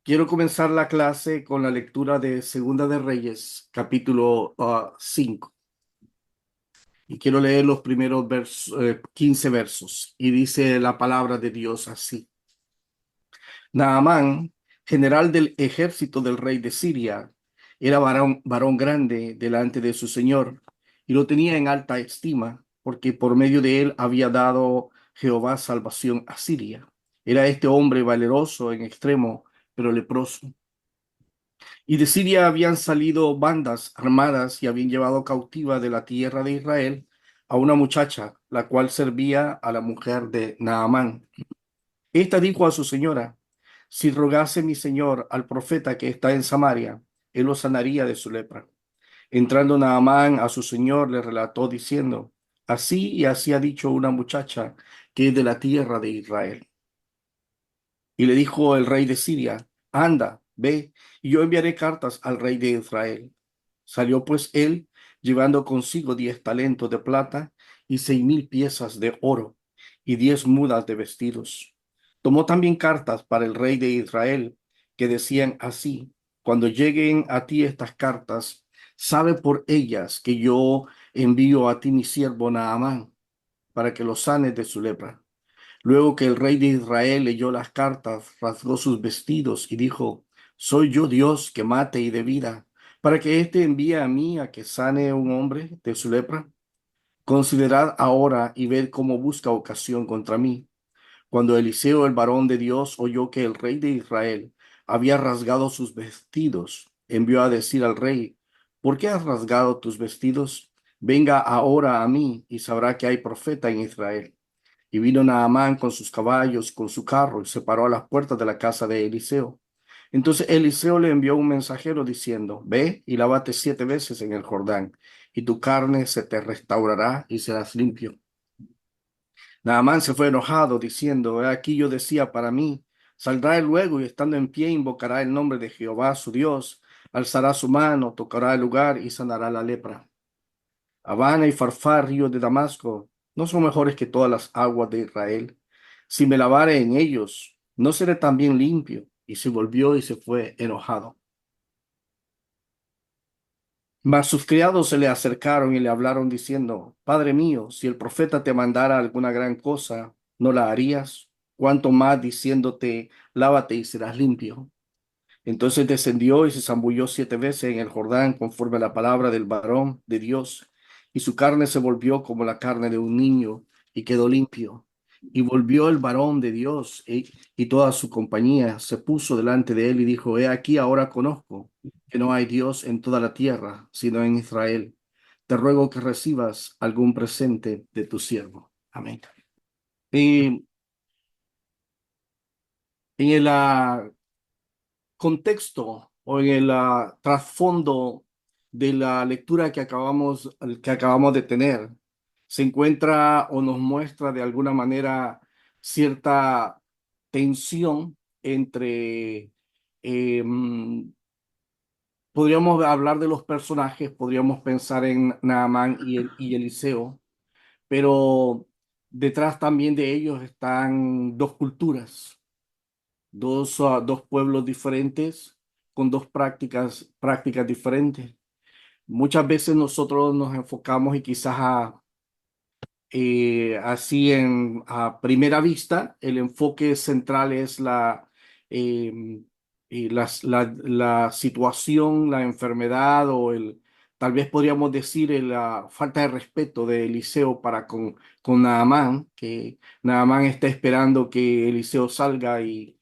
Quiero comenzar la clase con la lectura de Segunda de Reyes, capítulo 5. Y quiero leer los primeros 15 versos. Y dice la palabra de Dios así. Naamán, general del ejército del rey de Siria, era varón grande delante de su señor y lo tenía en alta estima, porque por medio de él había dado Jehová salvación a Siria. Era este hombre valeroso en extremo, pero leproso. Y de Siria habían salido bandas armadas y habían llevado cautiva de la tierra de Israel a una muchacha, la cual servía a la mujer de Naamán. Esta dijo a su señora: si rogase mi señor al profeta que está en Samaria, él lo sanaría de su lepra. Entrando Naamán a su señor, le relató diciendo: así y así ha dicho una muchacha que es de la tierra de Israel. Y le dijo el rey de Siria: anda, ve, y yo enviaré cartas al rey de Israel. Salió pues él, llevando consigo 10 talentos de plata y 6.000 piezas de oro y 10 mudas de vestidos. Tomó también cartas para el rey de Israel, que decían así: cuando lleguen a ti estas cartas, sabe por ellas que yo envío a ti mi siervo Naamán, para que lo sanes de su lepra. Luego que el rey de Israel leyó las cartas, rasgó sus vestidos y dijo: ¿soy yo Dios que mate y de vida, para que éste envíe a mí a que sane a un hombre de su lepra? Considerad ahora y ved cómo busca ocasión contra mí. Cuando Eliseo, el varón de Dios, oyó que el rey de Israel había rasgado sus vestidos, envió a decir al rey: ¿por qué has rasgado tus vestidos? Venga ahora a mí y sabrá que hay profeta en Israel. Y vino Naamán con sus caballos, con su carro, y se paró a las puertas de la casa de Eliseo. Entonces Eliseo le envió un mensajero diciendo: ve y lávate 7 veces en el Jordán, y tu carne se te restaurará y serás limpio. Naamán se fue enojado, diciendo: he aquí yo decía para mí, saldrá él luego y estando en pie invocará el nombre de Jehová su Dios, alzará su mano, tocará el lugar y sanará la lepra. Habana y Farfar, ríos de Damasco, no son mejores que todas las aguas de Israel. Si me lavare en ellos, no seré también limpio. Y se volvió y se fue enojado. Mas sus criados se le acercaron y le hablaron diciendo: Padre mío, si el profeta te mandara alguna gran cosa, ¿no la harías? Cuanto más diciéndote: lávate y serás limpio. Entonces descendió y se zambulló 7 veces en el Jordán conforme a la palabra del varón de Dios, y su carne se volvió como la carne de un niño, y quedó limpio. Y volvió el varón de Dios, y toda su compañía se puso delante de él y dijo: he aquí ahora conozco que no hay Dios en toda la tierra, sino en Israel. Te ruego que recibas algún presente de tu siervo. Amén. Y en el contexto o en el trasfondo de la lectura que acabamos de tener, se encuentra o nos muestra de alguna manera cierta tensión entre, podríamos hablar de los personajes, podríamos pensar en Naamán y Eliseo, pero detrás también de ellos están dos culturas, dos pueblos diferentes con dos prácticas diferentes. Muchas veces nosotros nos enfocamos y quizás así a primera vista, el enfoque central es eh, la situación, la enfermedad tal vez podríamos decir la falta de respeto de Eliseo para con Naamán, que Naamán está esperando que Eliseo salga y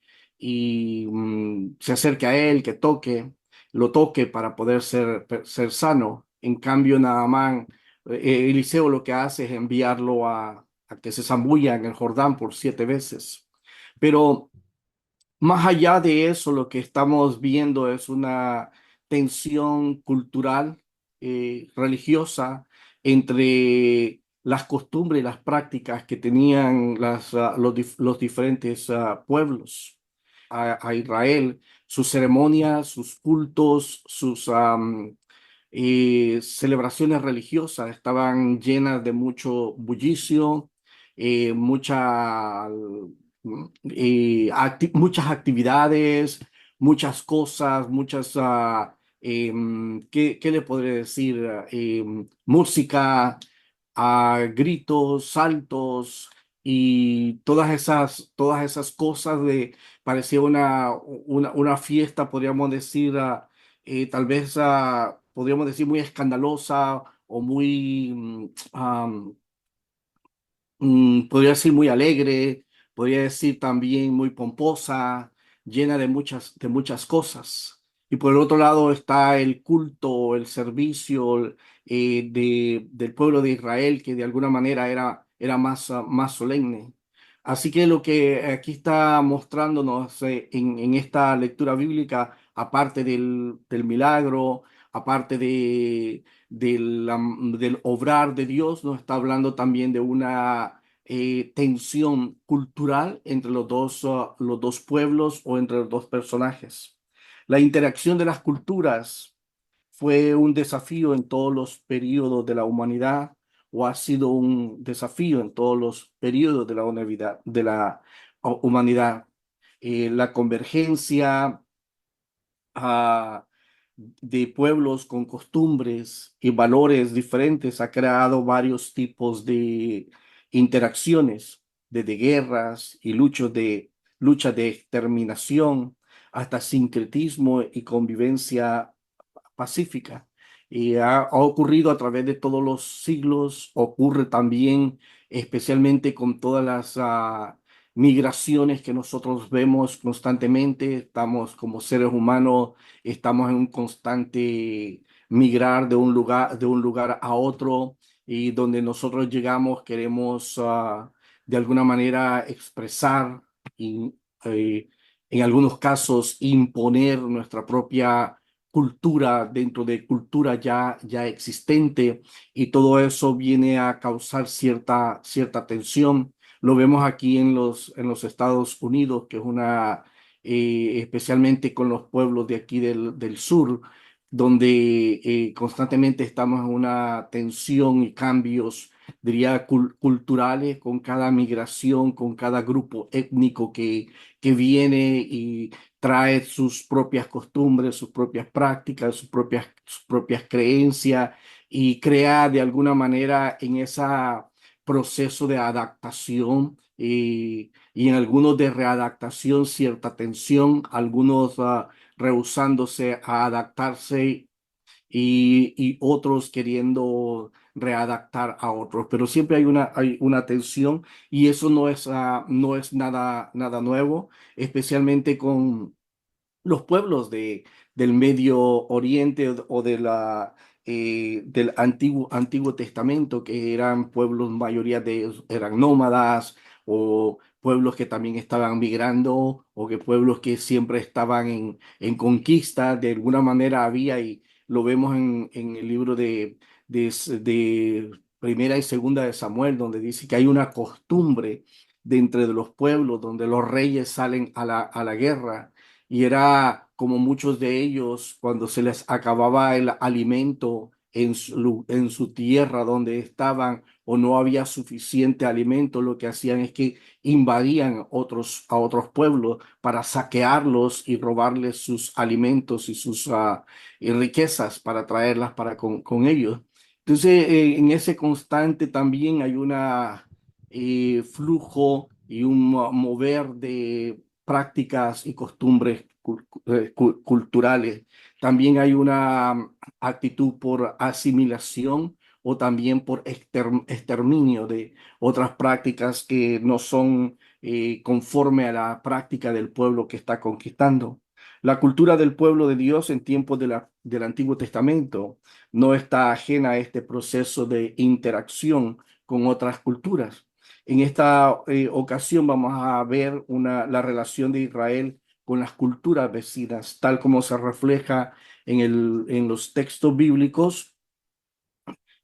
se acerque a él, lo toque para poder ser sano. En cambio, Naamán Eliseo lo que hace es enviarlo a que se zambulla en el Jordán por 7 veces. Pero más allá de eso, lo que estamos viendo es una tensión cultural, religiosa, entre las costumbres y las prácticas que tenían los diferentes pueblos a Israel, sus ceremonias, sus cultos, sus celebraciones religiosas estaban llenas de mucho bullicio, muchas actividades, muchas cosas, ¿qué le podría decir? Música, gritos, saltos y todas esas cosas parecía una fiesta, podríamos decir, tal vez podríamos decir muy escandalosa o muy, podría decir muy alegre, podría decir también muy pomposa, llena de muchas cosas. Y por el otro lado está el culto, el servicio del pueblo de Israel, que de alguna manera era más solemne. Así que lo que aquí está mostrándonos en esta lectura bíblica, aparte del milagro, aparte del obrar de Dios, nos está hablando también de una tensión cultural entre los dos pueblos o entre los dos personajes. La interacción de las culturas fue un desafío en todos los periodos de la humanidad o ha sido un desafío en todos los periodos de la humanidad. La convergencia ah, de pueblos con costumbres y valores diferentes ha creado varios tipos de interacciones, desde guerras y luchas de exterminación hasta sincretismo y convivencia pacífica. Y ha ocurrido a través de todos los siglos, ocurre también especialmente con todas las migraciones que nosotros vemos constantemente. Estamos como seres humanos, estamos en un constante migrar de un lugar a otro y donde nosotros llegamos queremos de alguna manera expresar y en algunos casos imponer nuestra propia cultura dentro de cultura ya existente y todo eso viene a causar cierta tensión. Lo vemos aquí en los Estados Unidos, que es especialmente con los pueblos de aquí del sur, donde constantemente estamos en una tensión y cambios, diría, culturales con cada migración, con cada grupo étnico que viene y trae sus propias costumbres, sus propias prácticas, sus propias creencias y crea de alguna manera en ese proceso de adaptación y en algunos de readaptación cierta tensión, algunos rehusándose a adaptarse y otros queriendo readaptar a otros, pero siempre hay una tensión y eso no es nada nuevo, especialmente con los pueblos del Medio Oriente o del Antiguo Testamento, que eran pueblos, mayoría de ellos eran nómadas o pueblos que también estaban migrando o que pueblos que siempre estaban en conquista, de alguna manera había, y lo vemos en el libro de Primera y Segunda de Samuel, donde dice que hay una costumbre de entre los pueblos donde los reyes salen a la guerra y era como muchos de ellos, cuando se les acababa el alimento en su tierra donde estaban o no había suficiente alimento, lo que hacían es que invadían a otros pueblos para saquearlos y robarles sus alimentos y sus y riquezas para traerlas con ellos. Entonces, en ese constante también hay una flujo y un mover de prácticas y costumbres culturales. También hay una actitud por asimilación o también por exterminio de otras prácticas que no son conforme a la práctica del pueblo que está conquistando. La cultura del pueblo de Dios en tiempos del Antiguo Testamento no está ajena a este proceso de interacción con otras culturas. En esta ocasión vamos a ver la relación de Israel con las culturas vecinas, tal como se refleja en los textos bíblicos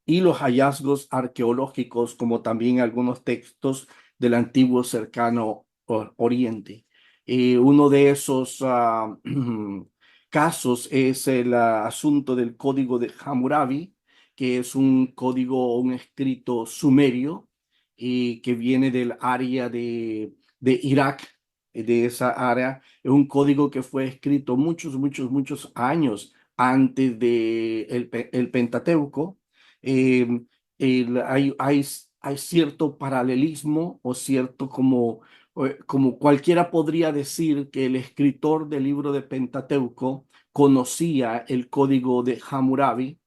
y los hallazgos arqueológicos, como también algunos textos del antiguo cercano Oriente. Uno de esos casos es el asunto del código de Hammurabi, que es un código, un escrito sumerio que viene del área de Irak de esa área. Es un código que fue escrito muchos años antes de el Pentateuco. Eh, hay cierto paralelismo o cierto como cualquiera podría decir que el escritor del libro de Pentateuco conocía el código de Hammurabi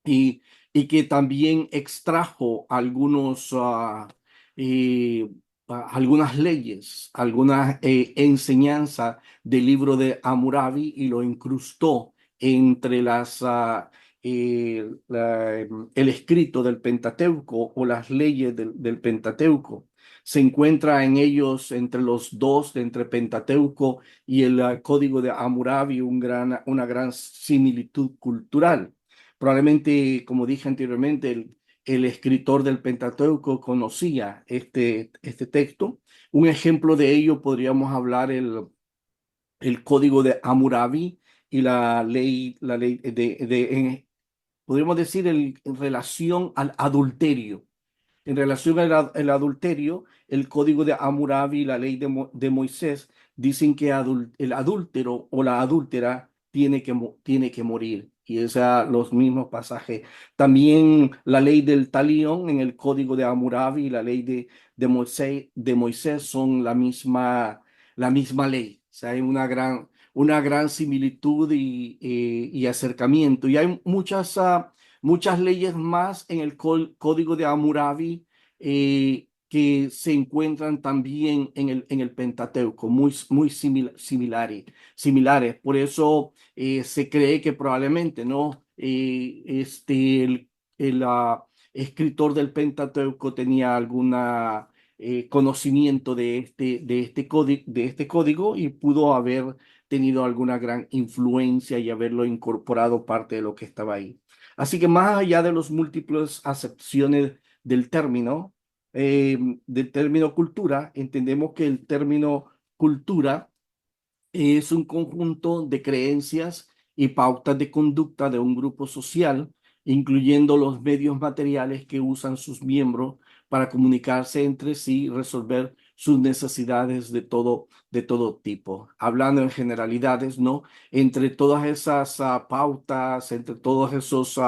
y, y que también extrajo eh, algunas leyes, algunas enseñanzas del libro de Hammurabi y lo incrustó entre el escrito del Pentateuco o las leyes del Pentateuco. Se encuentra en ellos, entre los dos, entre Pentateuco y el código de Hammurabi, una gran similitud cultural. Probablemente, como dije anteriormente, el escritor del Pentateuco conocía este texto. Un ejemplo de ello podríamos hablar el código de Hammurabi y la ley podríamos decir, en relación al adulterio. En relación al adulterio, el código de Hammurabi y la ley de Moisés dicen que el adúltero o la adúltera tiene que morir. Y es los mismos pasajes. También la ley del talión en el código de Hammurabi y la ley de Moisés son la misma ley. O sea, hay una gran similitud y acercamiento. Y hay muchas leyes más en el código de Hammurabi que se encuentran también en el Pentateuco, muy similares. Por eso se cree que probablemente, ¿no? El escritor del Pentateuco tenía alguna conocimiento de este código y pudo haber tenido alguna gran influencia y haberlo incorporado parte de lo que estaba ahí. Así que más allá de las múltiples acepciones del eh, del término cultura, entendemos que el término cultura es un conjunto de creencias y pautas de conducta de un grupo social, incluyendo los medios materiales que usan sus miembros para comunicarse entre sí y resolver sus necesidades de todo tipo. Hablando en generalidades, ¿no? Entre todas esas pautas, entre todos esos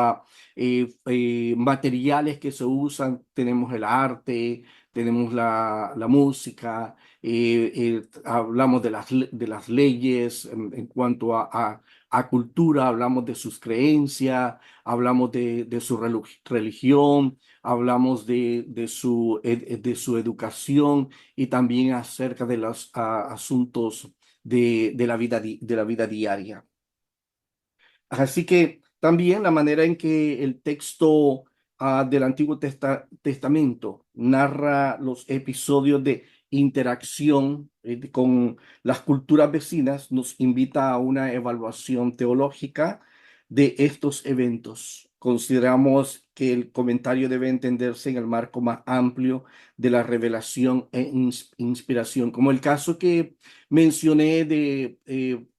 materiales que se usan, tenemos el arte, tenemos la música, hablamos de las leyes en cuanto a cultura, hablamos de sus creencias, hablamos de su religión, hablamos de su educación y también acerca de los asuntos de la vida diaria. Así que también la manera en que el texto del Antiguo Testamento narra los episodios de interacción con las culturas vecinas nos invita a una evaluación teológica de estos eventos. Consideramos que el comentario debe entenderse en el marco más amplio de la revelación e inspiración, como el caso que mencioné de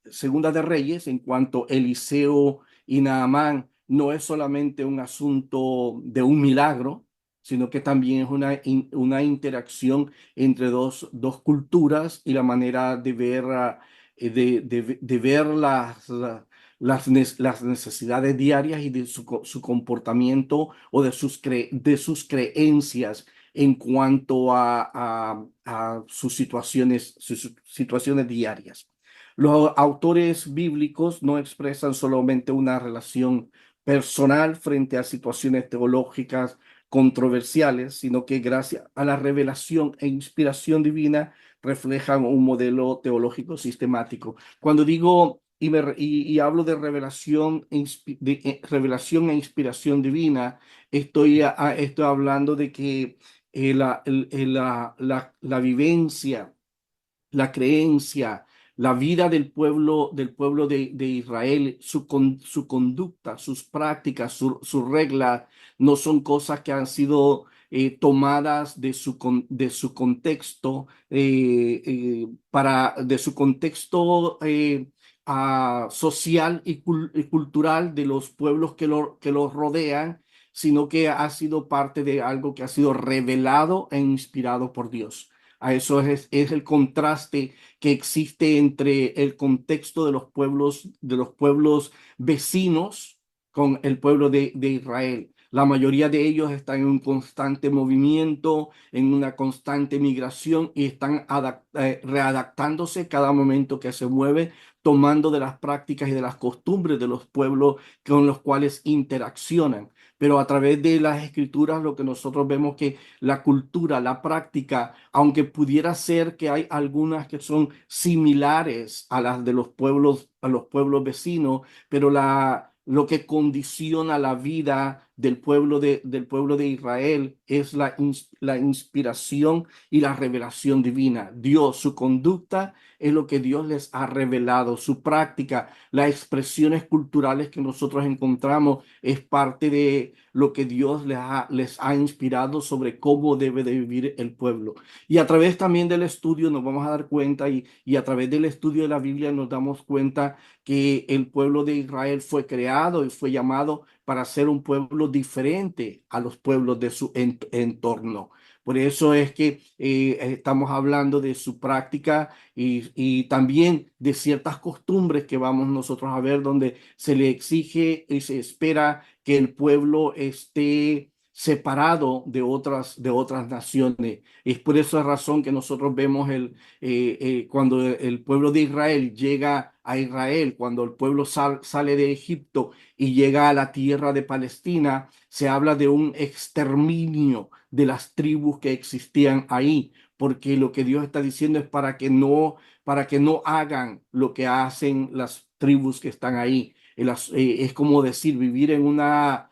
Segunda de Reyes, en cuanto Eliseo y Naamán no es solamente un asunto de un milagro, sino que también es una interacción entre dos culturas y la manera de ver, de ver las necesidades diarias y de su comportamiento o de sus creencias en cuanto a sus situaciones diarias. Los autores bíblicos no expresan solamente una relación personal frente a situaciones teológicas controversiales, sino que gracias a la revelación e inspiración divina reflejan un modelo teológico sistemático. Cuando digo y hablo de revelación e inspiración divina, estoy hablando de que la vivencia, la creencia, la vida del pueblo de Israel, su conducta, sus prácticas, sus reglas, no son cosas que han sido tomadas de su contexto, de su contexto social y cultural de los pueblos que los rodean, sino que ha sido parte de algo que ha sido revelado e inspirado por Dios. A eso es el contraste que existe entre el contexto de los pueblos vecinos con el pueblo de Israel. La mayoría de ellos están en un constante movimiento, en una constante migración y están readaptándose cada momento que se mueve, tomando de las prácticas y de las costumbres de los pueblos con los cuales interaccionan. Pero a través de las escrituras lo que nosotros vemos que la cultura, la práctica, aunque pudiera ser que hay algunas que son similares a las de los pueblos, a los pueblos vecinos, pero lo que condiciona la vida del pueblo de Israel es la inspiración y la revelación divina. Dios, su conducta es lo que Dios les ha revelado, su práctica, las expresiones culturales que nosotros encontramos es parte de lo que Dios les ha inspirado sobre cómo debe de vivir el pueblo. Y a través también del estudio nos vamos a dar cuenta y a través del estudio de la Biblia nos damos cuenta que el pueblo de Israel fue creado y fue llamado para ser un pueblo diferente a los pueblos de su entorno. Por eso es que estamos hablando de su práctica y también de ciertas costumbres que vamos nosotros a ver donde se le exige y se espera que el pueblo esté separado de otras naciones. Es por esa razón que nosotros vemos cuando el pueblo de Israel llega a Israel, cuando el pueblo sale de Egipto y llega a la tierra de Palestina, se habla de un exterminio de las tribus que existían ahí, porque lo que Dios está diciendo es para que no hagan lo que hacen las tribus que están ahí. Es como decir, vivir en una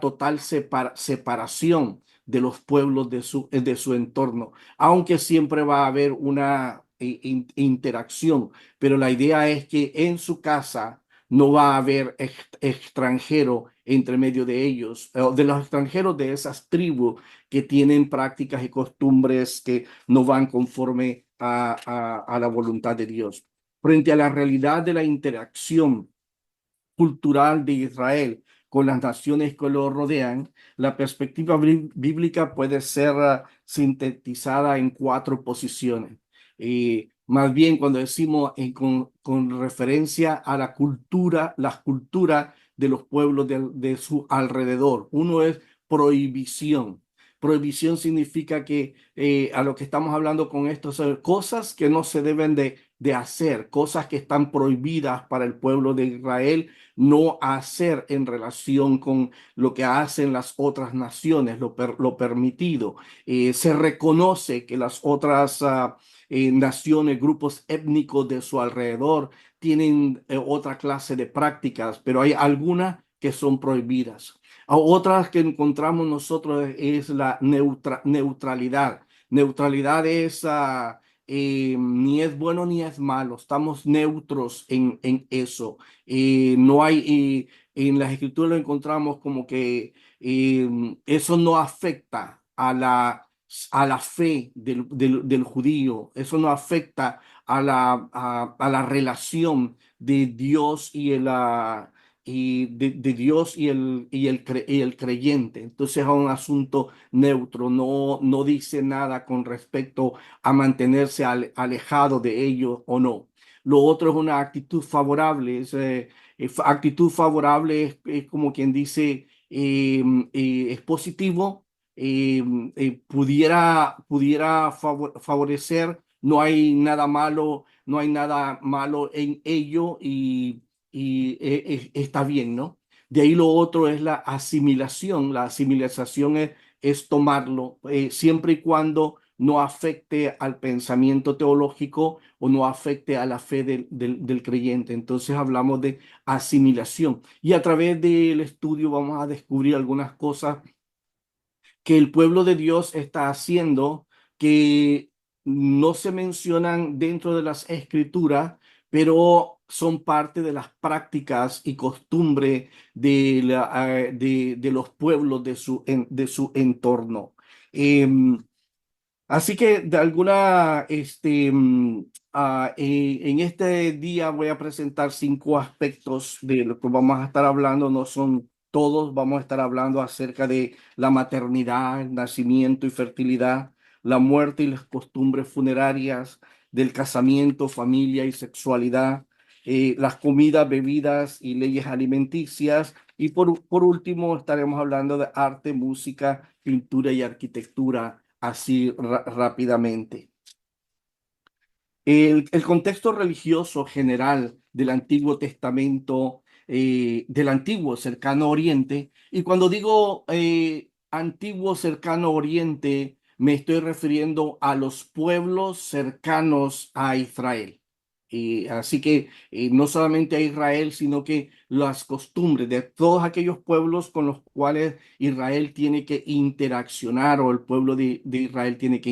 total separación de los pueblos de su entorno, aunque siempre va a haber una interacción, pero la idea es que en su casa no va a haber extranjero entre medio de ellos, de los extranjeros de esas tribus que tienen prácticas y costumbres que no van conforme a la voluntad de Dios. Frente a la realidad de la interacción cultural de Israel con las naciones que lo rodean, la perspectiva bíblica puede ser sintetizada en cuatro posiciones. Más bien cuando decimos con referencia a la cultura, las culturas de los pueblos de su alrededor. Uno es prohibición. Prohibición significa que a lo que estamos hablando con esto son cosas que no se deben de hacer, cosas que están prohibidas para el pueblo de Israel no hacer en relación con lo que hacen las otras naciones, lo permitido. Se reconoce que las otras naciones, grupos étnicos de su alrededor tienen otra clase de prácticas, pero hay algunas que son prohibidas. Otras que encontramos nosotros es la neutralidad. Neutralidad es ni es bueno ni es malo, estamos neutros en eso. No hay, en las escrituras lo encontramos como que eso no afecta a la fe del judío, eso no afecta a la relación de Dios de Dios y el creyente. Entonces es un asunto neutro, no dice nada con respecto a mantenerse alejado de ellos o no. Lo otro es una actitud favorable. Actitud favorable es como quien dice, es positivo, pudiera favorecer, no hay nada malo, no hay nada malo en ello y está bien, ¿no? De ahí lo otro es la asimilación. La asimilación es tomarlo siempre y cuando no afecte al pensamiento teológico o no afecte a la fe del creyente. Entonces hablamos de asimilación. Y a través del estudio vamos a descubrir algunas cosas que el pueblo de Dios está haciendo que no se mencionan dentro de las escrituras, pero son parte de las prácticas y costumbres de los pueblos de su entorno. Em, Así que de alguna, en este día voy a presentar cinco aspectos de lo que vamos a estar hablando. No son todos, vamos a estar hablando acerca de la maternidad, nacimiento y fertilidad. la muerte y las costumbres funerarias, del casamiento, familia y sexualidad, las comidas, bebidas y leyes alimenticias. Y por último, estaremos hablando de arte, música, pintura y arquitectura, así rápidamente. El contexto religioso general del Antiguo Testamento, del Antiguo Cercano Oriente, y cuando digo Antiguo Cercano Oriente, me estoy refiriendo a los pueblos cercanos a Israel. Así que no solamente a Israel, sino que las costumbres de todos aquellos pueblos con los cuales Israel tiene que interaccionar o el pueblo de Israel tiene que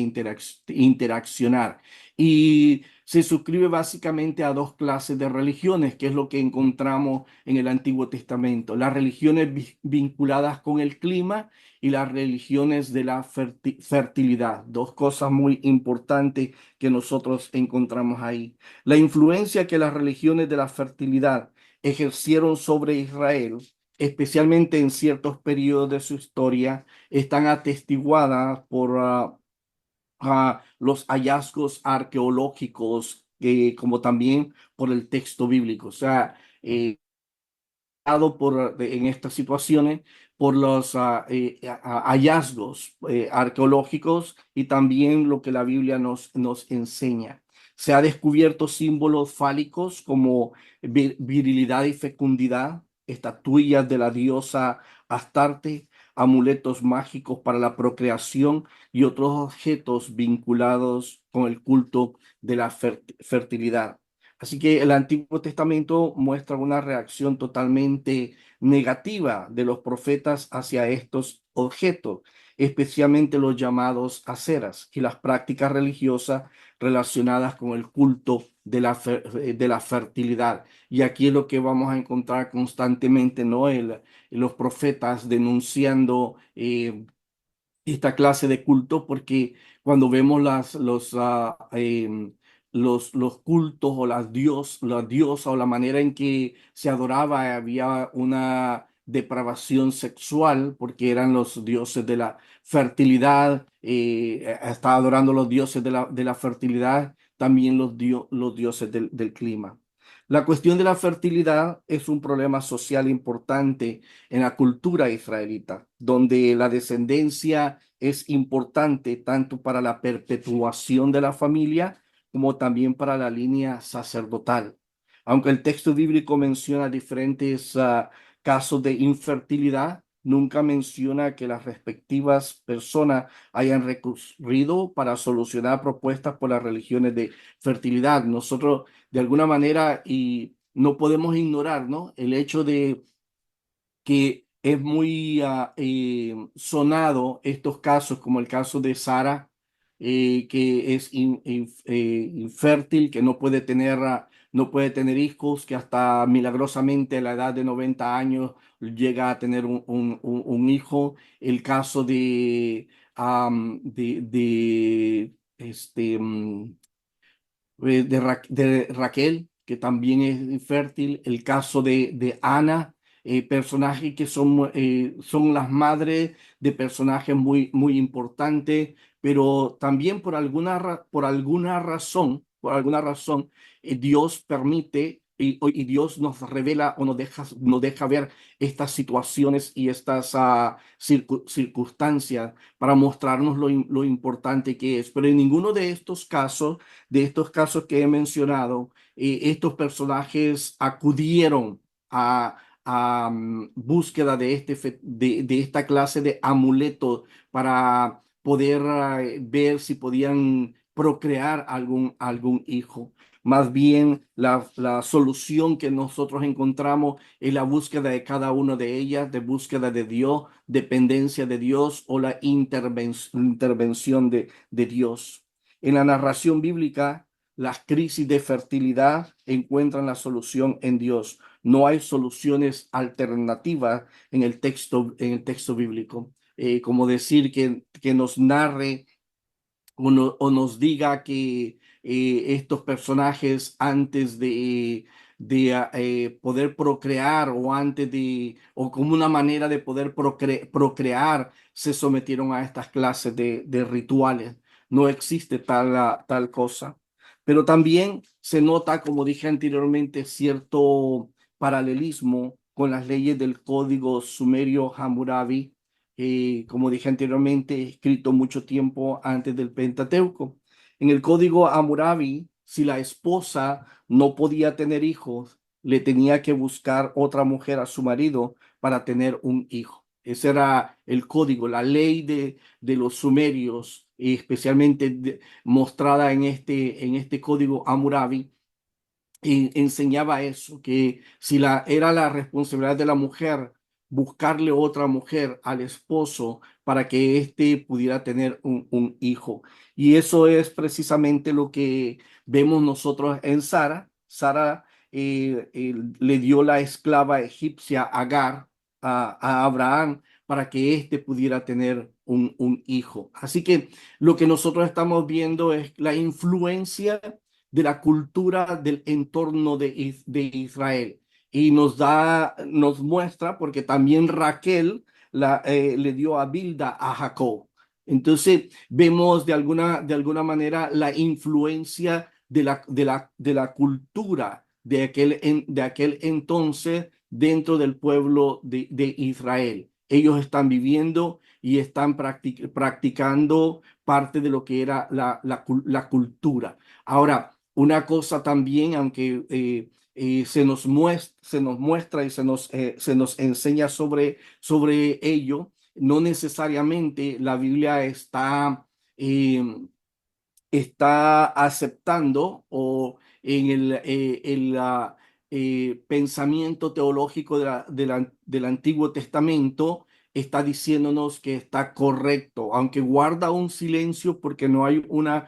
interaccionar. Y se suscribe básicamente a dos clases de religiones, que es lo que encontramos en el Antiguo Testamento. Las religiones vinculadas con el clima y las religiones de la fertilidad. Dos cosas muy importantes que nosotros encontramos ahí. La influencia que las religiones de la fertilidad ejercieron sobre Israel, especialmente en ciertos periodos de su historia, están atestiguadas por los hallazgos arqueológicos, como también por el texto bíblico. O sea, en estas situaciones por los hallazgos arqueológicos y también lo que la Biblia nos enseña. Se ha descubierto símbolos fálicos como virilidad y fecundidad, estatuillas de la diosa Astarte, amuletos mágicos para la procreación y otros objetos vinculados con el culto de la fertilidad. Así que el Antiguo Testamento muestra una reacción totalmente negativa de los profetas hacia estos objetos, especialmente los llamados aceras y las prácticas religiosas relacionadas con el culto de la fertilidad. Y aquí es lo que vamos a encontrar constantemente, ¿no? Los profetas denunciando esta clase de culto, porque cuando vemos los cultos o la diosa o la manera en que se adoraba, había una depravación sexual, porque eran los dioses de la fertilidad, estaba adorando los dioses de la fertilidad, también los dioses del clima. La cuestión de la fertilidad es un problema social importante en la cultura israelita, donde la descendencia es importante tanto para la perpetuación de la familia como también para la línea sacerdotal. Aunque el texto bíblico menciona diferentes casos de infertilidad, nunca menciona que las respectivas personas hayan recurrido para solucionar propuestas por las religiones de fertilidad. Nosotros, de alguna manera, y no podemos ignorar, ¿no? El hecho de que es muy sonado estos casos, como el caso de Sara, que es infértil, que no puede tener, no puede tener hijos, que hasta milagrosamente a la edad de 90 años llega a tener un hijo. El caso de Raquel, que también es infértil, el caso de Ana, personajes que son las madres de personajes muy importantes, pero también por alguna razón, Dios permite y Dios nos revela o nos deja ver estas situaciones y estas circunstancias para mostrarnos lo importante que es. Pero en ninguno de estos casos que he mencionado, estos personajes acudieron a búsqueda de, de esta clase de amuletos para poder ver si podían procrear algún hijo. Más bien, la solución que nosotros encontramos es la búsqueda de cada una de ellas, de búsqueda de Dios, dependencia de Dios o la intervención de Dios. En la narración bíblica, las crisis de fertilidad encuentran la solución en Dios. No hay soluciones alternativas en el texto bíblico. Como decir que nos narre o nos diga que estos personajes antes de poder procrear o antes o como una manera de poder procrear, se sometieron a estas clases de rituales. no existe tal cosa. Pero también se nota, como dije anteriormente, cierto paralelismo con las leyes del Código Sumerio Hammurabi, como dije anteriormente, escrito mucho tiempo antes del Pentateuco. En el Código Hammurabi, si la esposa no podía tener hijos, le tenía que buscar otra mujer a su marido para tener un hijo. Ese era el código, la ley de los sumerios, y especialmente mostrada en este código Hammurabi, enseñaba eso, que si era la responsabilidad de la mujer buscarle otra mujer al esposo para que éste pudiera tener un hijo. Y eso es precisamente lo que vemos nosotros en Sara. Sara le dio la esclava egipcia Agar a Abraham para que éste pudiera tener un hijo. Así que lo que nosotros estamos viendo es la influencia de la cultura del entorno de Israel. Y nos muestra, porque también Raquel le dio a Bilda a Jacob. Entonces vemos de alguna manera la influencia de la cultura de aquel entonces dentro del pueblo de Israel. Ellos están viviendo y están practicando parte de lo que era la cultura. Ahora, una cosa también, aunque se nos muestra y se nos enseña sobre ello, no necesariamente la Biblia eh, está aceptando o en el pensamiento teológico del Antiguo Testamento está diciéndonos que está correcto, aunque guarda un silencio porque no hay una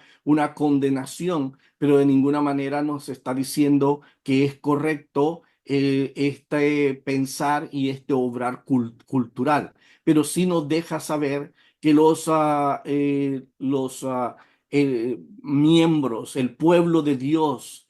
condenación, pero de ninguna manera nos está diciendo que es correcto este pensar y este obrar cultural, pero sí nos deja saber que miembros, el pueblo de Dios,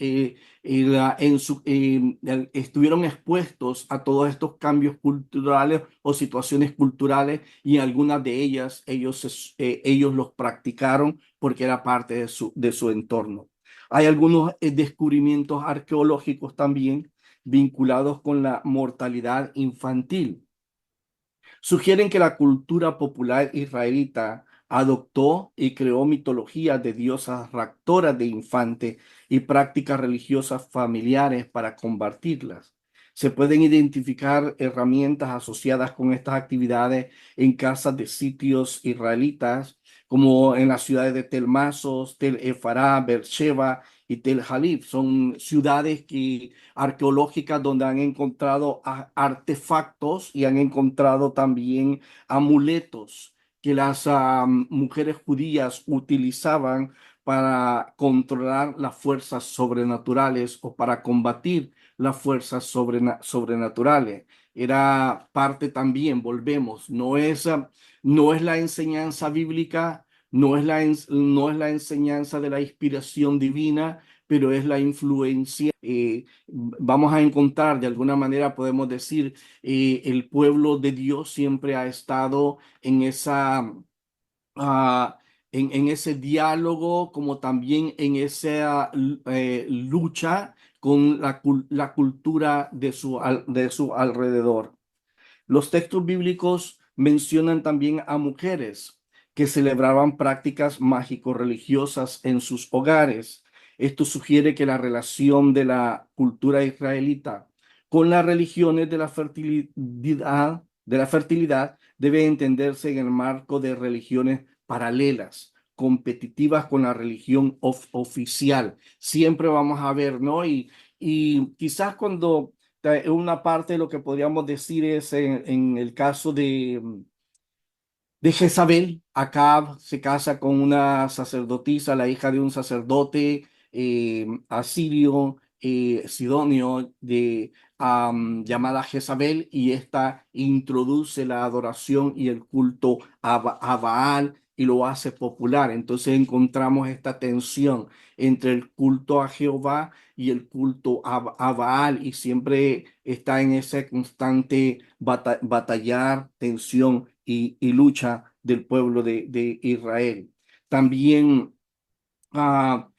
estuvieron expuestos a todos estos cambios culturales o situaciones culturales y algunas de ellas ellos los practicaron porque era parte de su entorno. Hay algunos descubrimientos arqueológicos también vinculados con la mortalidad infantil. Sugieren que la cultura popular israelita adoptó y creó mitologías de diosas raptoras de infantes y prácticas religiosas familiares para combatirlas. Se pueden identificar herramientas asociadas con estas actividades en casas de sitios israelitas, como en las ciudades de Tel Masos, Tel Efará, Beersheba y Tel Halif. Son ciudades arqueológicas donde han encontrado artefactos y han encontrado también amuletos que las mujeres judías utilizaban para controlar las fuerzas sobrenaturales o para combatir las fuerzas sobrenaturales. Era parte también, volvemos, no es la enseñanza bíblica, no es la enseñanza de la inspiración divina, pero es la influencia. Vamos a encontrar, de alguna manera podemos decir, el pueblo de Dios siempre ha estado en ah, en ese diálogo, como también en esa lucha con la cultura de su alrededor. Los textos bíblicos mencionan también a mujeres que celebraban prácticas mágico-religiosas en sus hogares. Esto sugiere que la relación de la cultura israelita con las religiones de la fertilidad debe entenderse en el marco de religiones paralelas, competitivas con la religión oficial. Siempre vamos a ver, ¿no? Y quizás cuando una parte de lo que podríamos decir es en el caso de Jezabel. Acab se casa con una sacerdotisa, la hija de un sacerdote asirio, sidonio, llamada Jezabel, y esta introduce la adoración y el culto a Baal y lo hace popular. Entonces encontramos esta tensión entre el culto a Jehová y el culto a Baal, y siempre está en ese constante batallar, tensión y lucha del pueblo de Israel. También ah,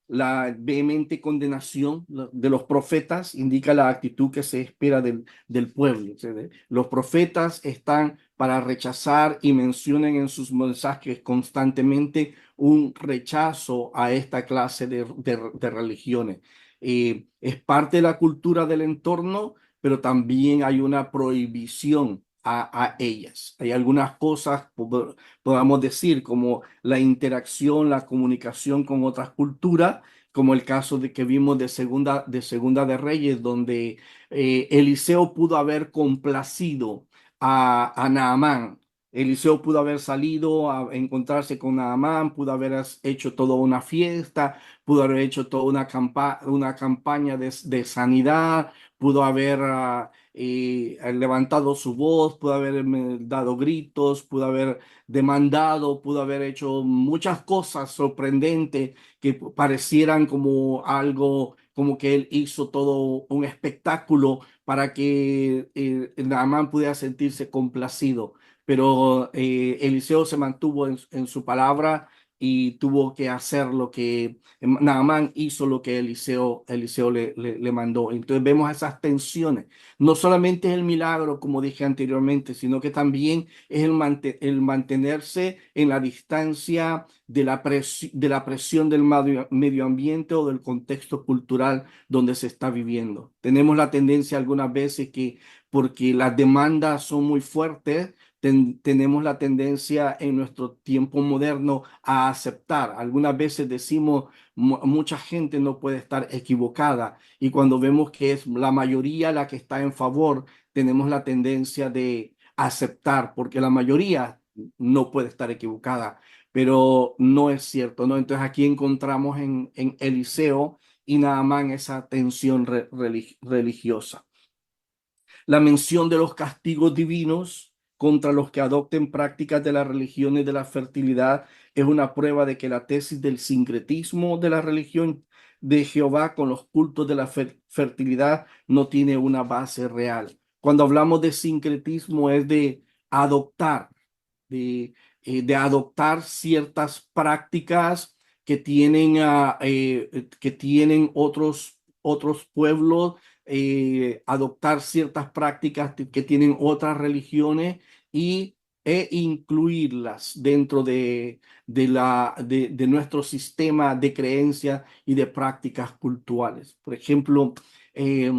la vehemente condenación de los profetas indica la actitud que se espera del pueblo. O sea, los profetas están para rechazar y mencionan en sus mensajes constantemente un rechazo a esta clase de religiones. Es parte de la cultura del entorno, pero también hay una prohibición a ellas. Hay algunas cosas, podamos decir, como la interacción, la comunicación con otras culturas, como el caso de que vimos de Segunda de Reyes, donde Eliseo pudo haber complacido a Naamán. Eliseo pudo haber salido a encontrarse con Naamán, pudo haber hecho toda una fiesta, pudo haber hecho toda una campaña de sanidad, pudo haber levantado su voz, pudo haber dado gritos, pudo haber demandado, pudo haber hecho muchas cosas sorprendentes que parecieran como algo, como que él hizo todo un espectáculo para que Naamán pudiera sentirse complacido. Pero Eliseo se mantuvo en su palabra y tuvo que hacer lo que Naamán hizo, lo que Eliseo le mandó. Entonces vemos esas tensiones. No solamente es el milagro, como dije anteriormente, sino que también es el mantenerse en la distancia de la presión del medio ambiente o del contexto cultural donde se está viviendo. Tenemos la tendencia algunas veces que, porque las demandas son muy fuertes, tenemos la tendencia en nuestro tiempo moderno a aceptar. Algunas veces decimos, mucha gente no puede estar equivocada, y cuando vemos que es la mayoría la que está en favor, tenemos la tendencia de aceptar, porque la mayoría no puede estar equivocada, pero no es cierto, ¿no? Entonces aquí encontramos en Eliseo y Naamán esa tensión religiosa. La mención de los castigos divinos contra los que adopten prácticas de las religiones de la fertilidad es una prueba de que la tesis del sincretismo de la religión de Jehová con los cultos de la fertilidad no tiene una base real. Cuando hablamos de sincretismo es de adoptar, de, de adoptar ciertas prácticas que tienen otros pueblos, adoptar ciertas prácticas que tienen otras religiones e incluirlas dentro de nuestro sistema de creencias y de prácticas culturales. Por ejemplo, eh,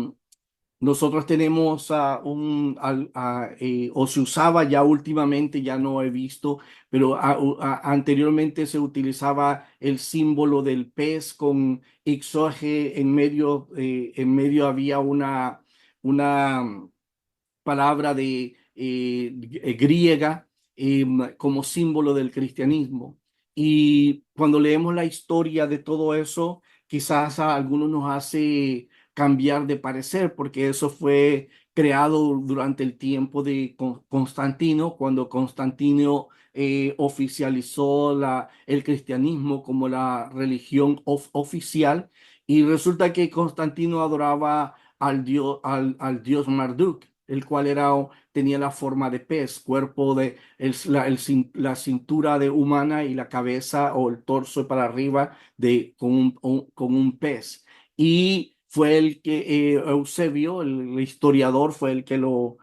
nosotros tenemos o se usaba ya últimamente, ya no he visto, pero anteriormente se utilizaba el símbolo del pez con Ixoge en medio había una palabra griega como símbolo del cristianismo. Y cuando leemos la historia de todo eso, quizás a algunos nos hace cambiar de parecer, porque eso fue creado durante el tiempo de Constantino, cuando Constantino oficializó el cristianismo como la religión oficial, y resulta que Constantino adoraba al dios Marduk, el cual tenía la forma de pez, cuerpo la cintura de humana y la cabeza o el torso para arriba con un pez. Y fue el que Eusebio, el historiador, fue el que lo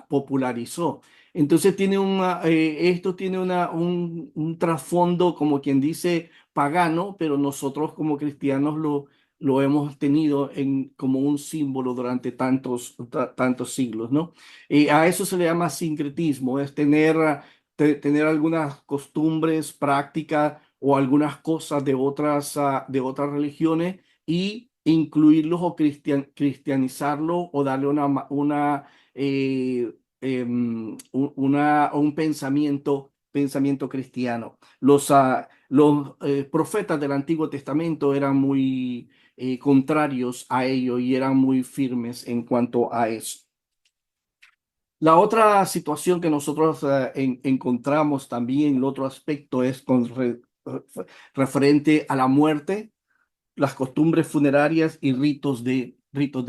popularizó. Entonces esto tiene un trasfondo, como quien dice, pagano, pero nosotros como cristianos lo hemos tenido como un símbolo durante tantos siglos, ¿no? A eso se le llama sincretismo, es tener algunas costumbres, prácticas o algunas cosas de otras religiones y incluirlos o cristianizarlo o darle un pensamiento cristiano. Los profetas del Antiguo Testamento eran muy contrarios a ello y eran muy firmes en cuanto a eso. La otra situación que nosotros encontramos también, el otro aspecto es referente a la muerte, las costumbres funerarias y ritos de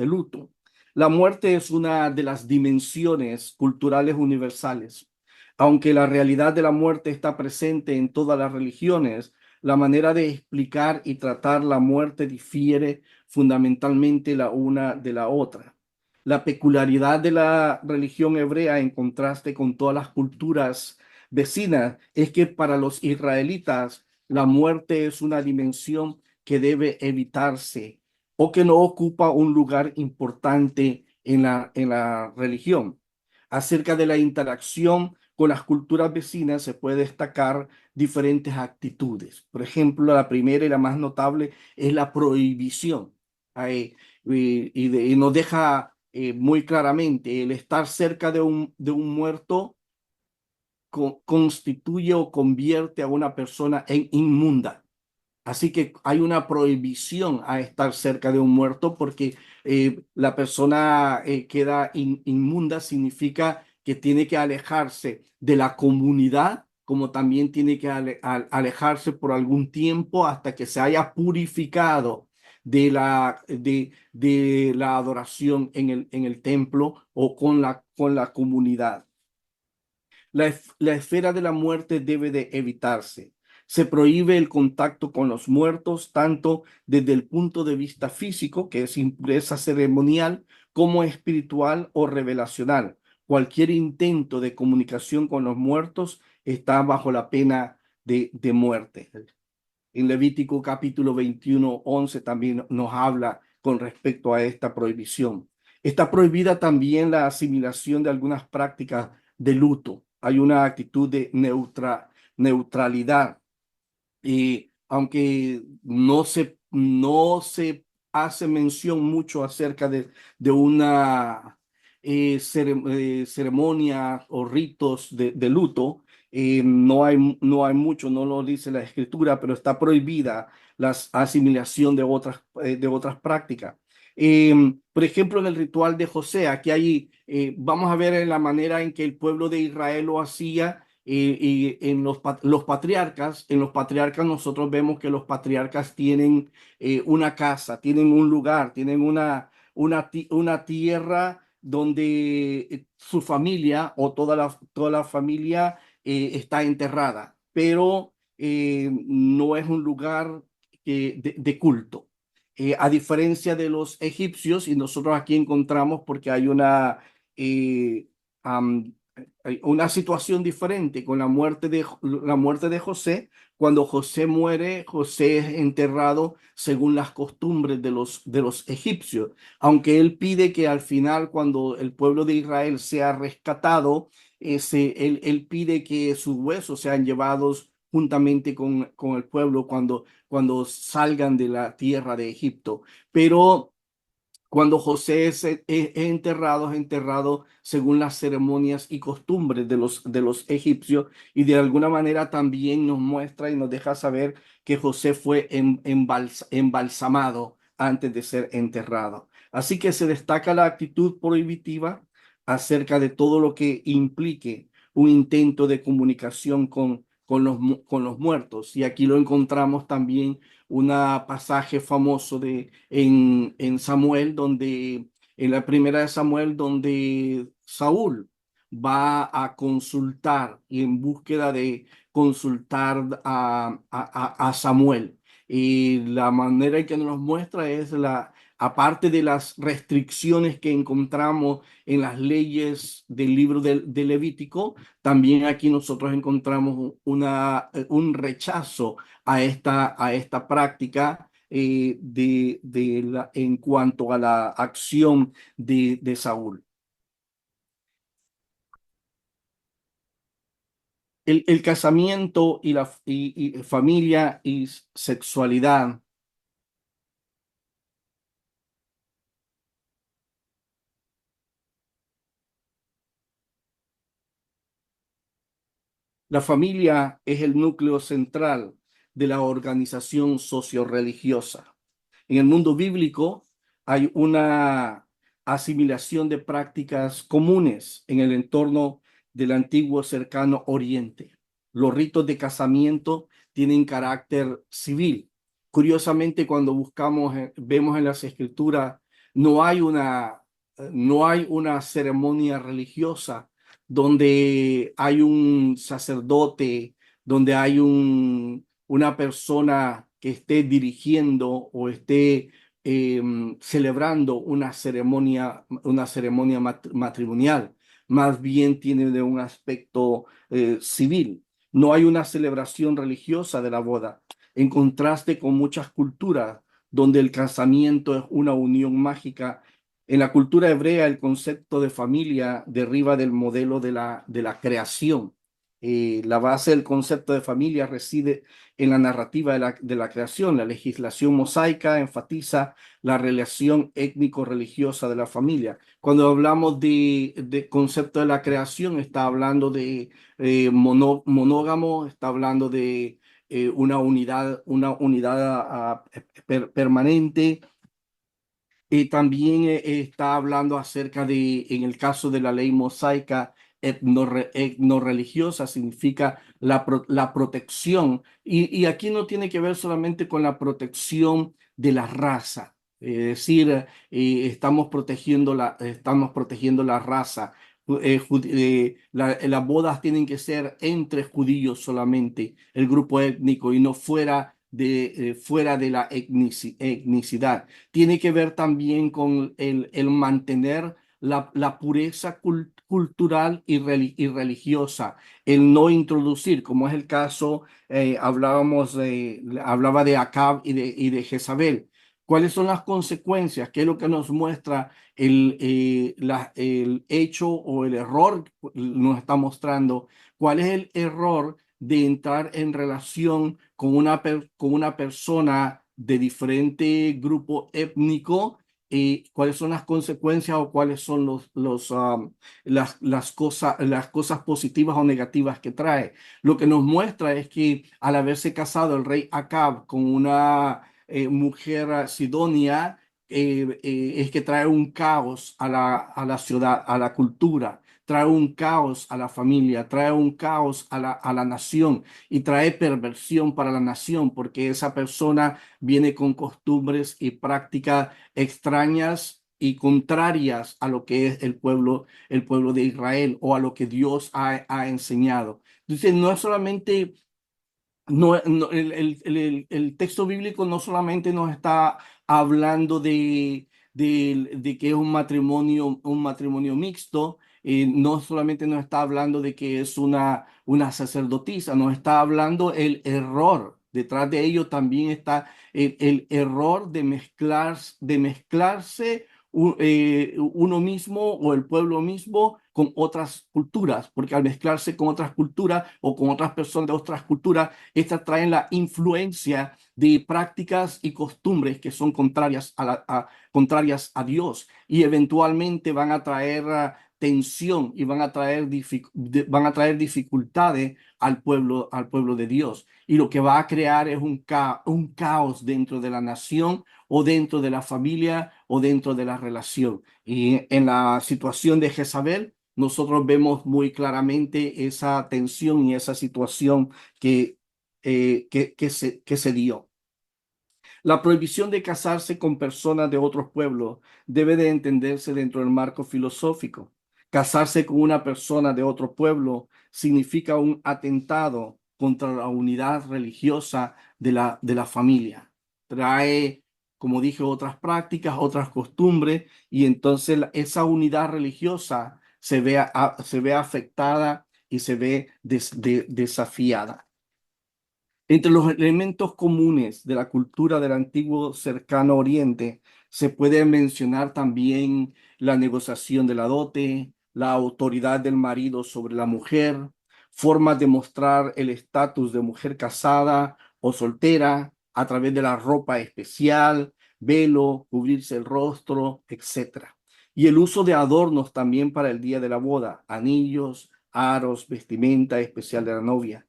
luto. La muerte es una de las dimensiones culturales universales. Aunque la realidad de la muerte está presente en todas las religiones, la manera de explicar y tratar la muerte difiere fundamentalmente la una de la otra. La peculiaridad de la religión hebrea en contraste con todas las culturas vecinas es que para los israelitas la muerte es una dimensión que debe evitarse o que no ocupa un lugar importante en la religión. Acerca de la interacción con las culturas vecinas se puede destacar diferentes actitudes. Por ejemplo, la primera y la más notable es la prohibición. Y nos deja muy claramente el estar cerca de un muerto constituye o convierte a una persona en inmunda. Así que hay una prohibición a estar cerca de un muerto porque la persona queda inmunda, significa que tiene que alejarse de la comunidad, como también tiene que alejarse por algún tiempo hasta que se haya purificado de la adoración en el templo o con la comunidad. La esfera de la muerte debe de evitarse. Se prohíbe el contacto con los muertos, tanto desde el punto de vista físico, que es impureza ceremonial, como espiritual o revelacional. Cualquier intento de comunicación con los muertos está bajo la pena de muerte. En Levítico capítulo 21:11 también nos habla con respecto a esta prohibición. Está prohibida también la asimilación de algunas prácticas de luto. Hay una actitud de neutralidad y aunque no se hace mención mucho acerca de una ceremonia o ritos de luto, no hay mucho, no lo dice la escritura, pero está prohibida la asimilación de otras prácticas. Por ejemplo, en el ritual de José, aquí hay, vamos a ver en la manera en que el pueblo de Israel lo hacía y en en los patriarcas nosotros vemos que los patriarcas tienen una casa, tienen un lugar, tienen una tierra donde su familia o toda la familia está enterrada, pero no es un lugar de culto. A diferencia de los egipcios, y nosotros aquí encontramos porque hay eh, am, hay una situación diferente con la muerte de José. Cuando José muere, José es enterrado según las costumbres de los egipcios, aunque él pide que al final, cuando el pueblo de Israel sea rescatado, él pide que sus huesos sean llevados juntamente con el pueblo cuando salgan de la tierra de Egipto. Pero cuando José es enterrado según las ceremonias y costumbres de los egipcios y de alguna manera también nos muestra y nos deja saber que José fue embalsamado antes de ser enterrado. Así que se destaca la actitud prohibitiva acerca de todo lo que implique un intento de comunicación con los muertos. Y aquí lo encontramos también un pasaje famoso en Samuel, en la primera de Samuel, donde Saúl va a consultar y en búsqueda de consultar a Samuel. Y la manera en que nos muestra es aparte de las restricciones que encontramos en las leyes del libro de Levítico, también aquí nosotros encontramos un rechazo a esta práctica en cuanto a la acción de Saúl. El casamiento y familia y sexualidad. La familia es el núcleo central de la organización socio-religiosa. En el mundo bíblico hay una asimilación de prácticas comunes en el entorno del antiguo cercano Oriente. Los ritos de casamiento tienen carácter civil. Curiosamente, cuando buscamos, vemos en las escrituras, no hay no hay una ceremonia religiosa donde hay un sacerdote, donde hay una persona que esté dirigiendo o esté celebrando una ceremonia matrimonial. Más bien tiene de un aspecto civil. No hay una celebración religiosa de la boda, en contraste con muchas culturas donde el casamiento es una unión mágica. En la cultura hebrea, el concepto de familia deriva del modelo de la creación. La base del concepto de familia reside en la narrativa de la creación. La legislación mosaica enfatiza la relación étnico-religiosa de la familia. Cuando hablamos de concepto de la creación, está hablando de monógamo, está hablando de una unidad permanente. También está hablando acerca de, en el caso de la ley mosaica, etnorreligiosa, significa la protección. Y aquí no tiene que ver solamente con la protección de la raza. Es decir, estamos protegiendo la raza. Las bodas tienen que ser entre judíos solamente, el grupo étnico, y no fuera de la etnicidad. Tiene que ver también con el mantener la pureza cultural y religiosa, el no introducir, como es el caso, hablaba de Acab y de Jezabel. ¿Cuáles son las consecuencias? ¿Qué es lo que nos muestra el hecho o el error? Nos está mostrando cuál es el error de entrar en relación con con una persona de diferente grupo étnico, y cuáles son las consecuencias o cuáles son las cosas positivas o negativas que trae. Lo que nos muestra es que al haberse casado el rey Acab con una mujer sidonia, es que trae un caos a la ciudad, a la cultura, trae un caos a la familia, trae un caos a la nación y trae perversión para la nación, porque esa persona viene con costumbres y prácticas extrañas y contrarias a lo que es el pueblo de Israel o a lo que Dios ha enseñado. Entonces, no es solamente el texto bíblico no solamente nos está hablando de que es un matrimonio mixto, no solamente nos está hablando de que es una sacerdotisa, nos está hablando el error. Detrás de ello también está el error de mezclarse uno mismo o el pueblo mismo con otras culturas, porque al mezclarse con otras culturas o con otras personas de otras culturas, estas traen la influencia de prácticas y costumbres que son contrarias a Dios, y eventualmente van a traer tensión y van a traer dificultades al pueblo de Dios. Y lo que va a crear es un caos dentro de la nación o dentro de la familia o dentro de la relación. Y en la situación de Jezabel, nosotros vemos muy claramente esa tensión y esa situación que se dio. La prohibición de casarse con personas de otros pueblos debe de entenderse dentro del marco filosófico. Casarse con una persona de otro pueblo significa un atentado contra la unidad religiosa de la familia. Trae, como dije, otras prácticas, otras costumbres, y entonces esa unidad religiosa se ve afectada y se ve desafiada. Entre los elementos comunes de la cultura del antiguo cercano Oriente se puede mencionar también la negociación de la dote, la autoridad del marido sobre la mujer, formas de mostrar el estatus de mujer casada o soltera a través de la ropa especial, velo, cubrirse el rostro, etcétera. Y el uso de adornos también para el día de la boda, anillos, aros, vestimenta especial de la novia.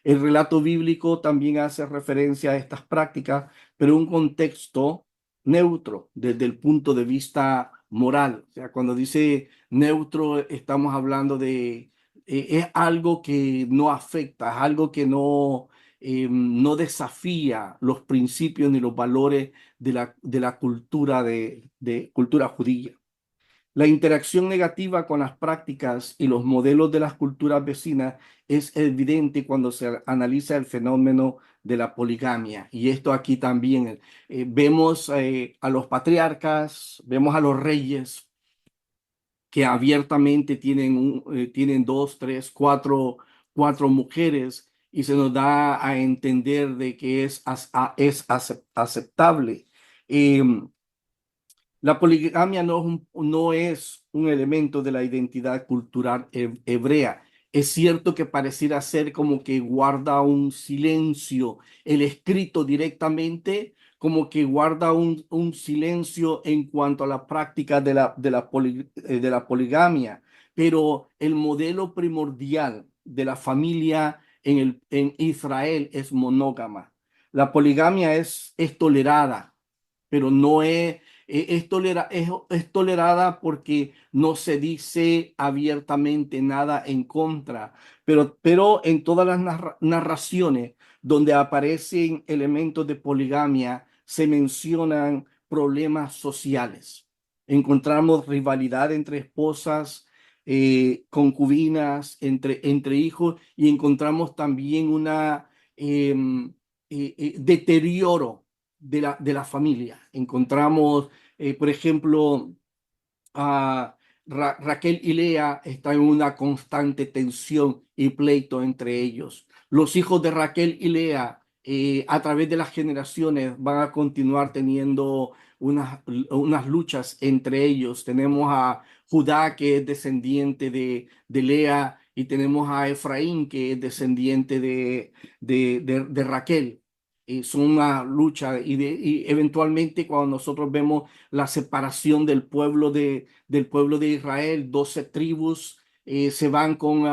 El relato bíblico también hace referencia a estas prácticas, pero en un contexto neutro desde el punto de vista moral. O sea, cuando dice neutro, estamos hablando es algo que no afecta, es algo que no desafía los principios ni los valores de la cultura de cultura judía. La interacción negativa con las prácticas y los modelos de las culturas vecinas es evidente cuando se analiza el fenómeno de la poligamia. Y esto aquí también vemos a los patriarcas, vemos a los reyes que abiertamente tienen dos, tres, cuatro mujeres y se nos da a entender de que es aceptable. Em, la poligamia no es un elemento de la identidad cultural hebrea. Es cierto que pareciera ser como que guarda un silencio, el escrito directamente, como que guarda un silencio en cuanto a la práctica de la poligamia, pero el modelo primordial de la familia en Israel es monógama. La poligamia es tolerada, pero no es tolerada porque no se dice abiertamente nada en contra, pero en todas las narraciones donde aparecen elementos de poligamia se mencionan problemas sociales. Encontramos rivalidad entre esposas, concubinas, entre hijos, y encontramos también em, deterioro de la familia. Encontramos, por ejemplo, a Raquel y Lea están en una constante tensión y pleito entre ellos. Los hijos de Raquel y Lea, a través de las generaciones, van a continuar teniendo unas luchas entre ellos. Tenemos a Judá, que es descendiente de Lea, y tenemos a Efraín, que es descendiente de Raquel. Son una lucha y eventualmente cuando nosotros vemos la separación del pueblo de Israel, 12 tribus se van con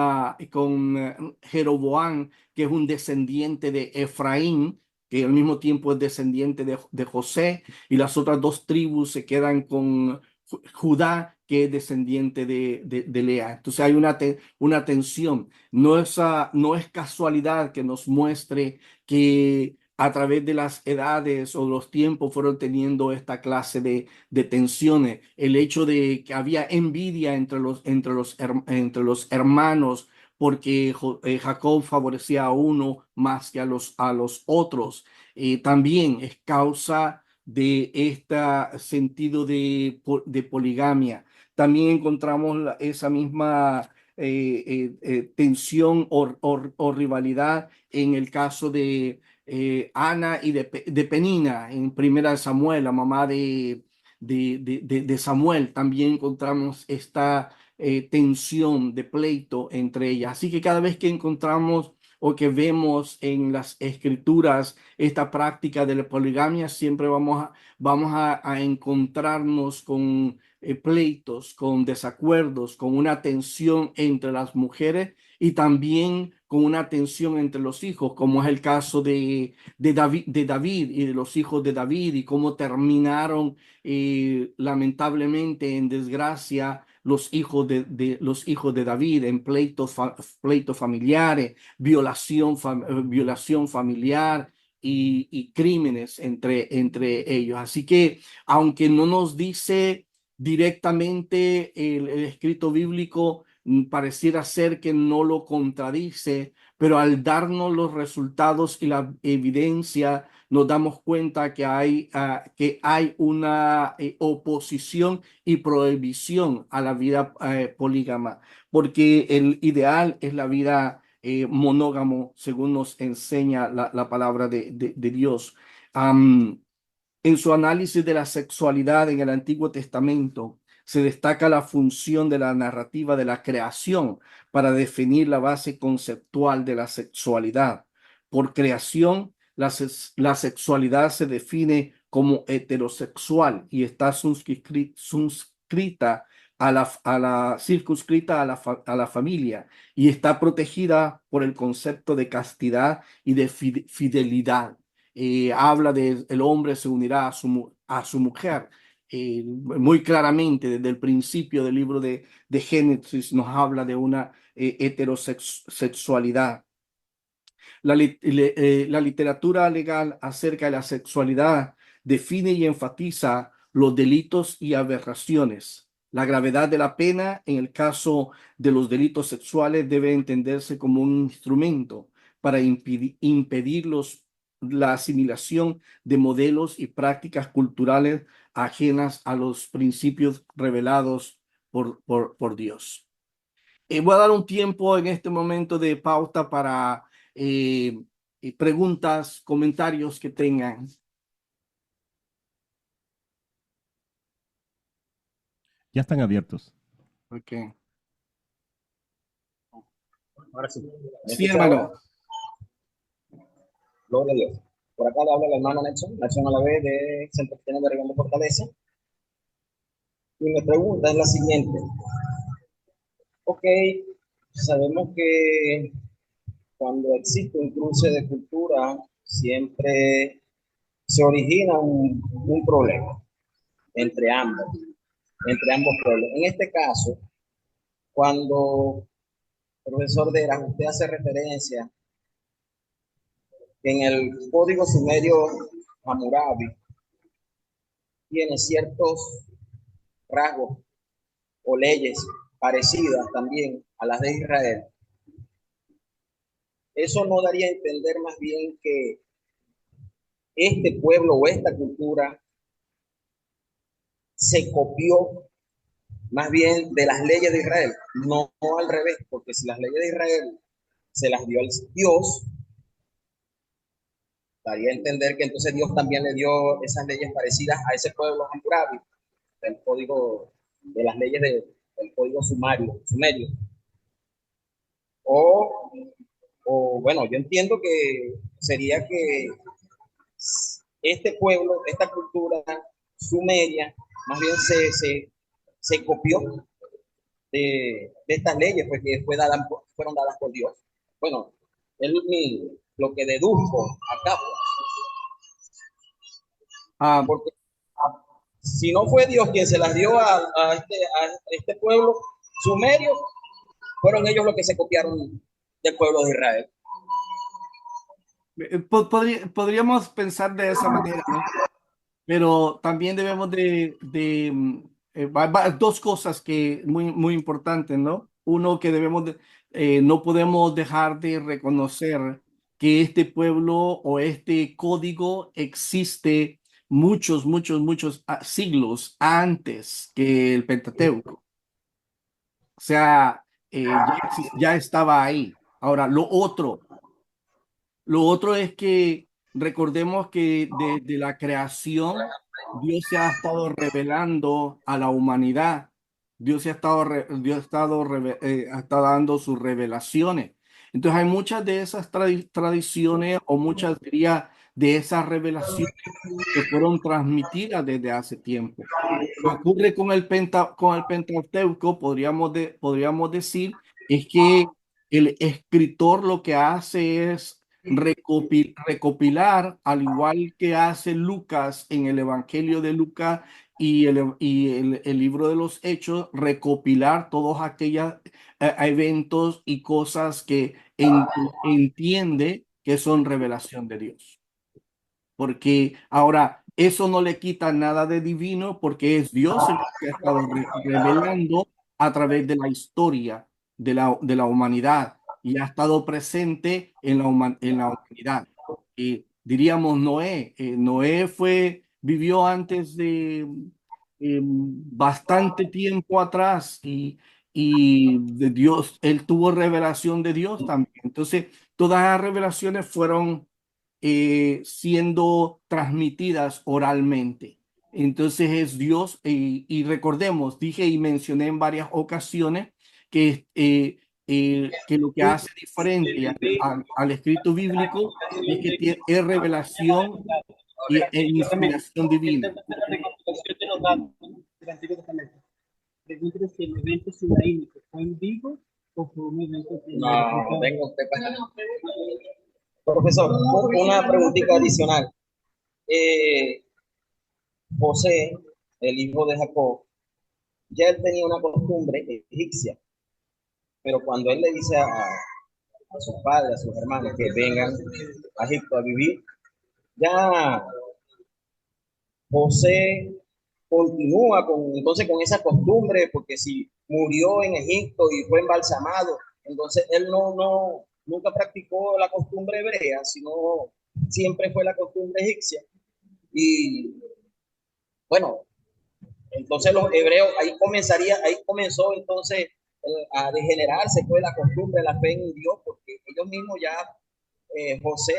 Jeroboam, que es un descendiente de Efraín, que al mismo tiempo es descendiente de José, y las otras dos tribus se quedan con Judá, que es descendiente de Lea. Entonces hay una tensión. No es casualidad que nos muestre que a través de las edades o los tiempos fueron teniendo esta clase de tensiones. El hecho de que había envidia entre los hermanos porque Jacob favorecía a uno más que a los otros. También es causa de este sentido de poligamia. También encontramos esa misma tensión o rivalidad en el caso de Ana y de Penina en Primera Samuel, la mamá de Samuel. También encontramos esta tensión de pleito entre ellas. Así que cada vez que encontramos o que vemos en las escrituras esta práctica de la poligamia, siempre vamos a encontrarnos con pleitos, con desacuerdos, con una tensión entre las mujeres y también con una tensión entre los hijos, como es el caso de David y de los hijos de David y cómo terminaron lamentablemente en desgracia los hijos de David en pleitos familiares, violación familiar y crímenes entre ellos. Así que aunque no nos dice directamente el escrito bíblico, pareciera ser que no lo contradice, pero al darnos los resultados y la evidencia, nos damos cuenta que hay una oposición y prohibición a la vida polígama, porque el ideal es la vida monógamo, según nos enseña la palabra de Dios. Am, en su análisis de la sexualidad en el Antiguo Testamento, se destaca la función de la narrativa de la creación para definir la base conceptual de la sexualidad. Por creación, la sexualidad se define como heterosexual y está circunscrita a la familia y está protegida por el concepto de castidad y de fidelidad. Habla de el hombre se unirá a su mujer. Muy claramente, desde el principio del libro de Génesis, nos habla de una heterosexualidad. La literatura legal acerca de la sexualidad define y enfatiza los delitos y aberraciones. La gravedad de la pena en el caso de los delitos sexuales debe entenderse como un instrumento para impedir la asimilación de modelos y prácticas culturales ajenas a los principios revelados por Dios. Voy a dar un tiempo en este momento de pauta para eh, preguntas, comentarios que tengan. Ya están abiertos. Okay. Ahora sí. ¿Me Sí, escucha ahora? hermano. Gloria a Dios. Por acá le habla el hermano Nelson a la vez de Centro Cristiano de Región de Fortaleza. Y mi pregunta es la siguiente. Ok, sabemos que cuando existe un cruce de cultura, siempre se origina un problema entre ambos pueblos. En este caso, cuando profesor Dera, usted hace referencia que en el código sumerio Hammurabi tiene ciertos rasgos o leyes parecidas también a las de Israel, eso no daría a entender más bien que este pueblo o esta cultura se copió más bien de las leyes de Israel, no al revés, porque si las leyes de Israel se las dio al Dios, daría a entender que entonces Dios también le dio esas leyes parecidas a ese pueblo Hammurabi, del código de las leyes del código sumerio. O, o bueno, yo entiendo que sería que este pueblo, esta cultura sumeria, más bien se copió de estas leyes, pues que fueron dadas por Dios. Bueno, es lo que deduzco acá, Ah, porque si no fue Dios quien se las dio a este pueblo sumerio, fueron ellos los que se copiaron del pueblo de Israel. podríamos pensar de esa manera, ¿no? Pero también debemos dos cosas que muy importantes, ¿no? Uno que no podemos dejar de reconocer que este pueblo o este código existe muchos siglos antes que el Pentateuco. O sea, ya estaba ahí. Ahora, lo otro es que recordemos que desde la creación Dios se ha estado revelando a la humanidad. Ha estado dando sus revelaciones. Entonces hay muchas de esas tradiciones o muchas, diría, de esas revelaciones que fueron transmitidas desde hace tiempo. Lo que ocurre con el Pentateuco, podríamos decir, es que el escritor lo que hace es recopilar, al igual que hace Lucas en el Evangelio de Lucas y el libro de los Hechos, recopilar todos aquellos eventos y cosas que entiende que son revelación de Dios, porque ahora eso no le quita nada de divino, porque es Dios el que ha estado revelando a través de la historia de la humanidad y ha estado presente en la humanidad. Y diríamos Noé vivió antes de bastante tiempo atrás y de Dios, él tuvo revelación de Dios también. Entonces, todas las revelaciones fueron siendo transmitidas oralmente. Entonces es Dios, y recordemos, dije y mencioné en varias ocasiones que lo que hace diferente al escrito bíblico es que es revelación e inspiración divina. Pregúntale si el evento ciudadino fue en vivo o fue un evento que No, vengo usted para... Profesor, una preguntita adicional. Eh, José, el hijo de Jacob, ya él tenía una costumbre egipcia, pero cuando él le dice a sus padres, a sus hermanos que vengan a Egipto a vivir, ya José continúa entonces con esa costumbre, porque si murió en Egipto y fue embalsamado, entonces él nunca practicó la costumbre hebrea, sino siempre fue la costumbre egipcia. Y bueno, entonces los hebreos, ahí comenzó entonces a degenerarse fue la costumbre, la fe en Dios, porque ellos mismos ya, José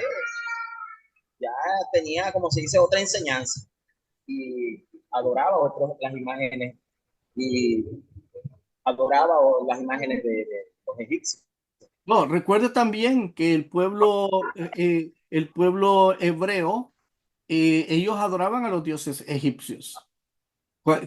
ya tenía, como se dice, otra enseñanza y adoraba las imágenes y adoraba las imágenes de los egipcios. No, recuerde también que el pueblo hebreo, ellos adoraban a los dioses egipcios.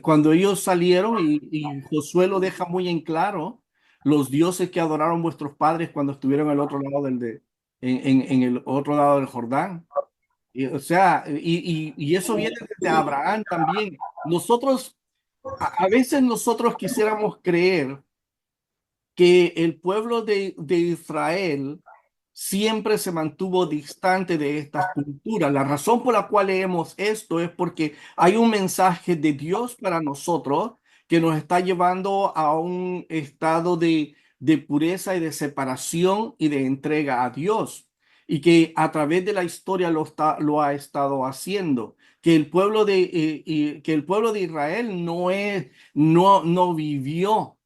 Cuando ellos salieron y Josué lo deja muy en claro, los dioses que adoraron vuestros padres cuando estuvieron al otro lado en el otro lado del Jordán. O sea, y eso viene desde Abraham también. Nosotros, a veces nosotros quisiéramos creer que el pueblo de Israel siempre se mantuvo distante de estas culturas. La razón por la cual leemos esto es porque hay un mensaje de Dios para nosotros que nos está llevando a un estado de pureza y de separación y de entrega a Dios. Y que a través de la historia lo ha estado haciendo. Que el pueblo que el pueblo de Israel no vivió,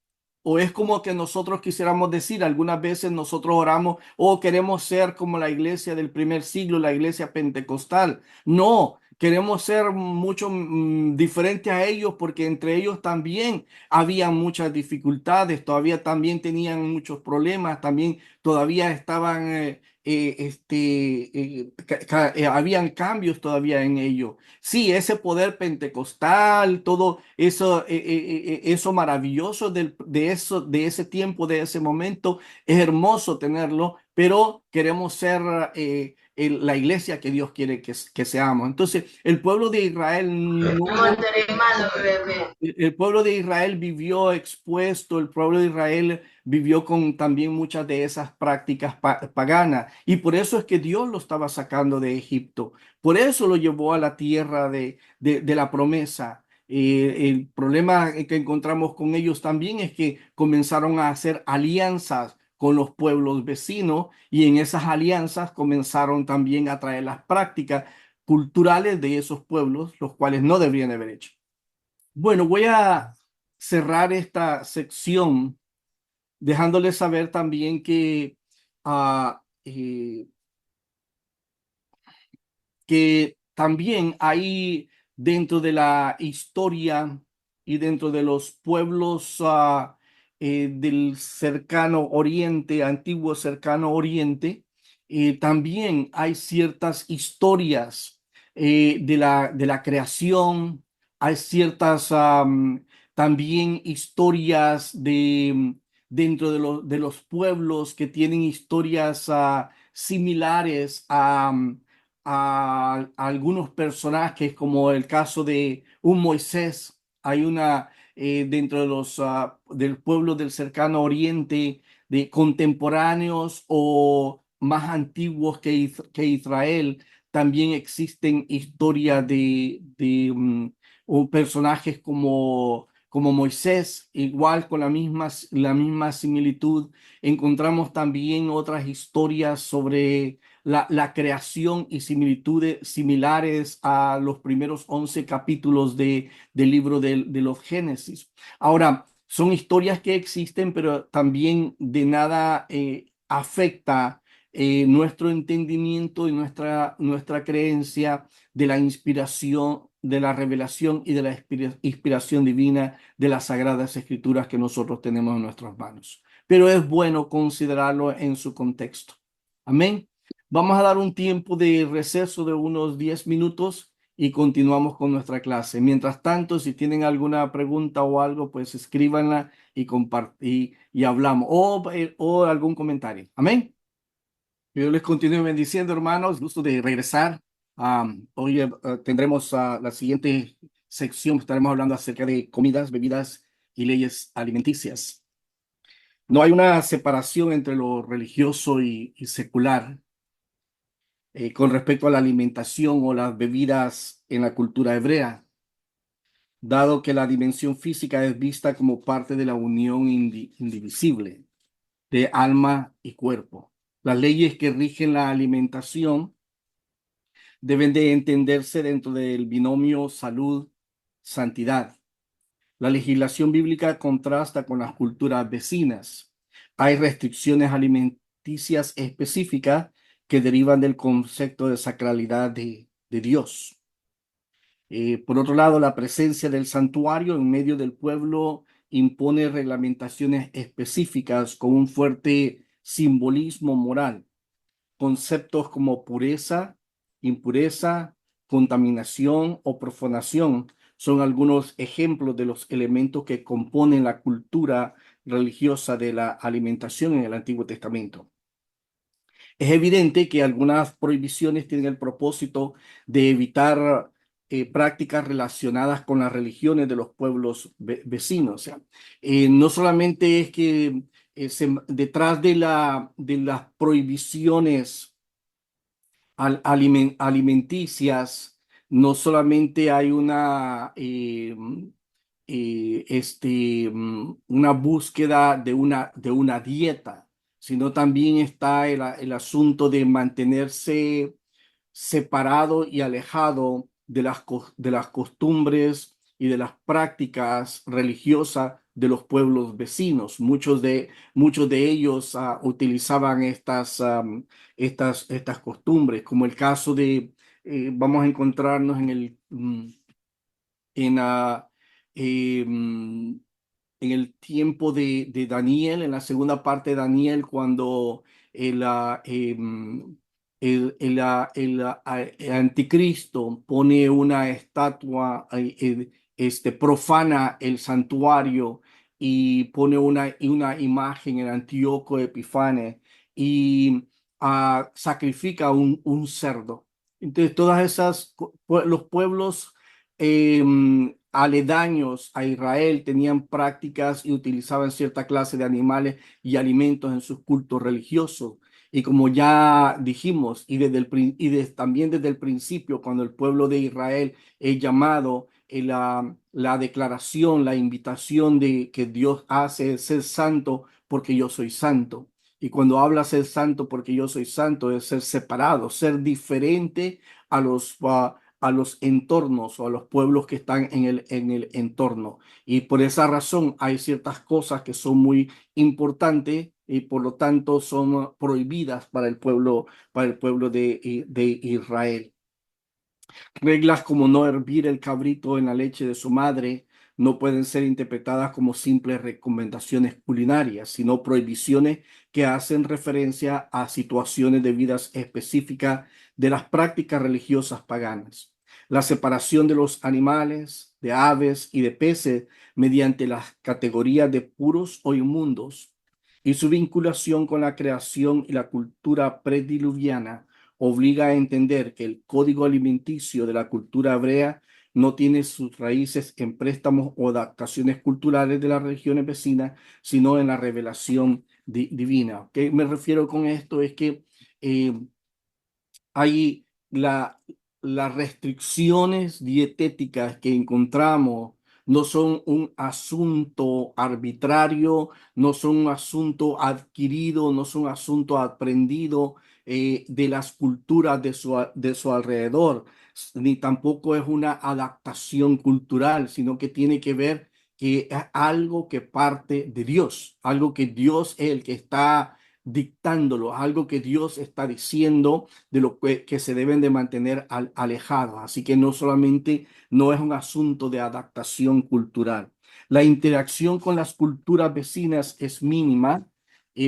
o es como que nosotros quisiéramos decir, algunas veces nosotros oramos o queremos ser como la iglesia del primer siglo, la iglesia pentecostal. No, queremos ser mucho diferente a ellos porque entre ellos también había muchas dificultades, todavía también tenían muchos problemas, también todavía estaban, habían cambios todavía en ellos. Sí, ese poder pentecostal, todo eso, eso maravilloso de ese tiempo, de ese momento, es hermoso tenerlo, pero queremos ser la iglesia que Dios quiere que seamos. Entonces, el pueblo de Israel no, el pueblo de Israel vivió expuesto, el pueblo de Israel vivió con también muchas de esas prácticas paganas, y por eso es que Dios lo estaba sacando de Egipto. Por eso lo llevó a la tierra de la promesa. El problema que encontramos con ellos también es que comenzaron a hacer alianzas con los pueblos vecinos, y en esas alianzas comenzaron también a traer las prácticas culturales de esos pueblos, los cuales no deberían haber hecho. Bueno, voy a cerrar esta sección dejándoles saber también que también hay dentro de la historia y dentro de los pueblos del cercano oriente, antiguo cercano oriente, también hay ciertas historias de la creación, hay ciertas también historias dentro de los pueblos que tienen historias similares a algunos personajes, como el caso de un Moisés. Hay una dentro de del pueblo del cercano oriente, de contemporáneos o más antiguos que Israel, también existen historias o personajes como Moisés, igual con la misma similitud. Encontramos también otras historias sobre la creación y similitudes similares a los primeros 11 capítulos del libro de los Génesis. Ahora, son historias que existen, pero también de nada afecta nuestro entendimiento y nuestra creencia de la inspiración, de la revelación y de la inspiración divina de las Sagradas Escrituras que nosotros tenemos en nuestras manos. Pero es bueno considerarlo en su contexto. Amén. Vamos a dar un tiempo de receso de unos 10 minutos y continuamos con nuestra clase. Mientras tanto, si tienen alguna pregunta o algo, pues escríbanla y y hablamos o algún comentario. Amén. Yo les continúo bendiciendo, hermanos. Gusto de regresar. Hoy tendremos la siguiente sección. Estaremos hablando acerca de comidas, bebidas y leyes alimenticias. No hay una separación entre lo religioso y secular con respecto a la alimentación o las bebidas en la cultura hebrea. dado que la dimensión física es vista como parte de la unión indivisible de alma y cuerpo. Las leyes que rigen la alimentación deben de entenderse dentro del binomio salud-santidad. La legislación bíblica contrasta con las culturas vecinas. Hay restricciones alimenticias específicas que derivan del concepto de sacralidad de Dios. Por otro lado, la presencia del santuario en medio del pueblo impone reglamentaciones específicas con un fuerte simbolismo moral. Conceptos como pureza, impureza, contaminación o profanación son algunos ejemplos de los elementos que componen la cultura religiosa de la alimentación en el Antiguo Testamento. Es evidente que algunas prohibiciones tienen el propósito de evitar prácticas relacionadas con las religiones de los pueblos vecinos. O sea, no solamente es que detrás de las prohibiciones alimenticias, no solamente hay una búsqueda de una dieta, sino también está el asunto de mantenerse separado y alejado de las costumbres y de las prácticas religiosas de los pueblos vecinos. Muchos de ellos utilizaban estas costumbres, como el caso vamos a encontrarnos en, ah, em, en el tiempo de Daniel, en la segunda parte de Daniel, cuando el, ah, em, el anticristo pone una estatua, profana el santuario y pone una imagen en Antíoco Epifanes y sacrifica un cerdo. Entonces, los pueblos aledaños a Israel tenían prácticas y utilizaban cierta clase de animales y alimentos en sus cultos religiosos. Y como ya dijimos, también desde el principio, cuando el pueblo de Israel es llamado, la declaración, la invitación de que Dios hace es ser santo porque yo soy santo. Y cuando habla ser santo porque yo soy santo, es ser separado, ser diferente a los entornos o a los pueblos que están en el entorno. Y por esa razón hay ciertas cosas que son muy importantes y por lo tanto son prohibidas para el pueblo de Israel. Reglas como no hervir el cabrito en la leche de su madre no pueden ser interpretadas como simples recomendaciones culinarias, sino prohibiciones que hacen referencia a situaciones de vidas específicas de las prácticas religiosas paganas. La separación de los animales, de aves y de peces mediante las categorías de puros o inmundos y su vinculación con la creación y la cultura prediluviana obliga a entender que el código alimenticio de la cultura hebrea no tiene sus raíces en préstamos o adaptaciones culturales de las religiones vecinas, sino en la revelación divina. ¿Qué me refiero con esto? Es que eh, hay las restricciones dietéticas que encontramos no son un asunto arbitrario, no son un asunto adquirido, no son un asunto aprendido de las culturas de su alrededor, ni tampoco es una adaptación cultural, sino que tiene que ver que es algo que parte de Dios, algo que Dios es el que está dictándolo, algo que Dios está diciendo de lo que se deben de mantener alejados. Así que no es un asunto de adaptación cultural. La interacción con las culturas vecinas es mínima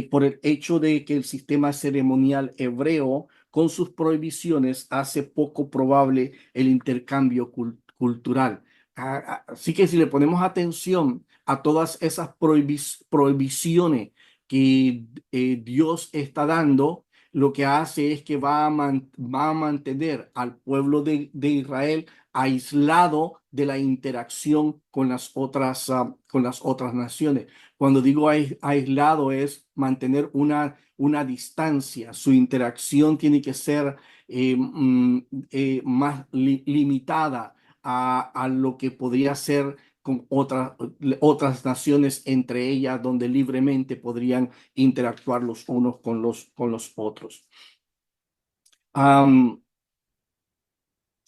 por el hecho de que el sistema ceremonial hebreo con sus prohibiciones hace poco probable el intercambio cultural. Así que si le ponemos atención a todas esas prohibiciones que Dios está dando, lo que hace es que va a mantener al pueblo de Israel aislado de la interacción con las otras naciones. Cuando digo aislado es mantener una distancia. Su interacción tiene que ser más limitada a lo que podría ser con otras naciones entre ellas, donde libremente podrían interactuar los unos con los otros.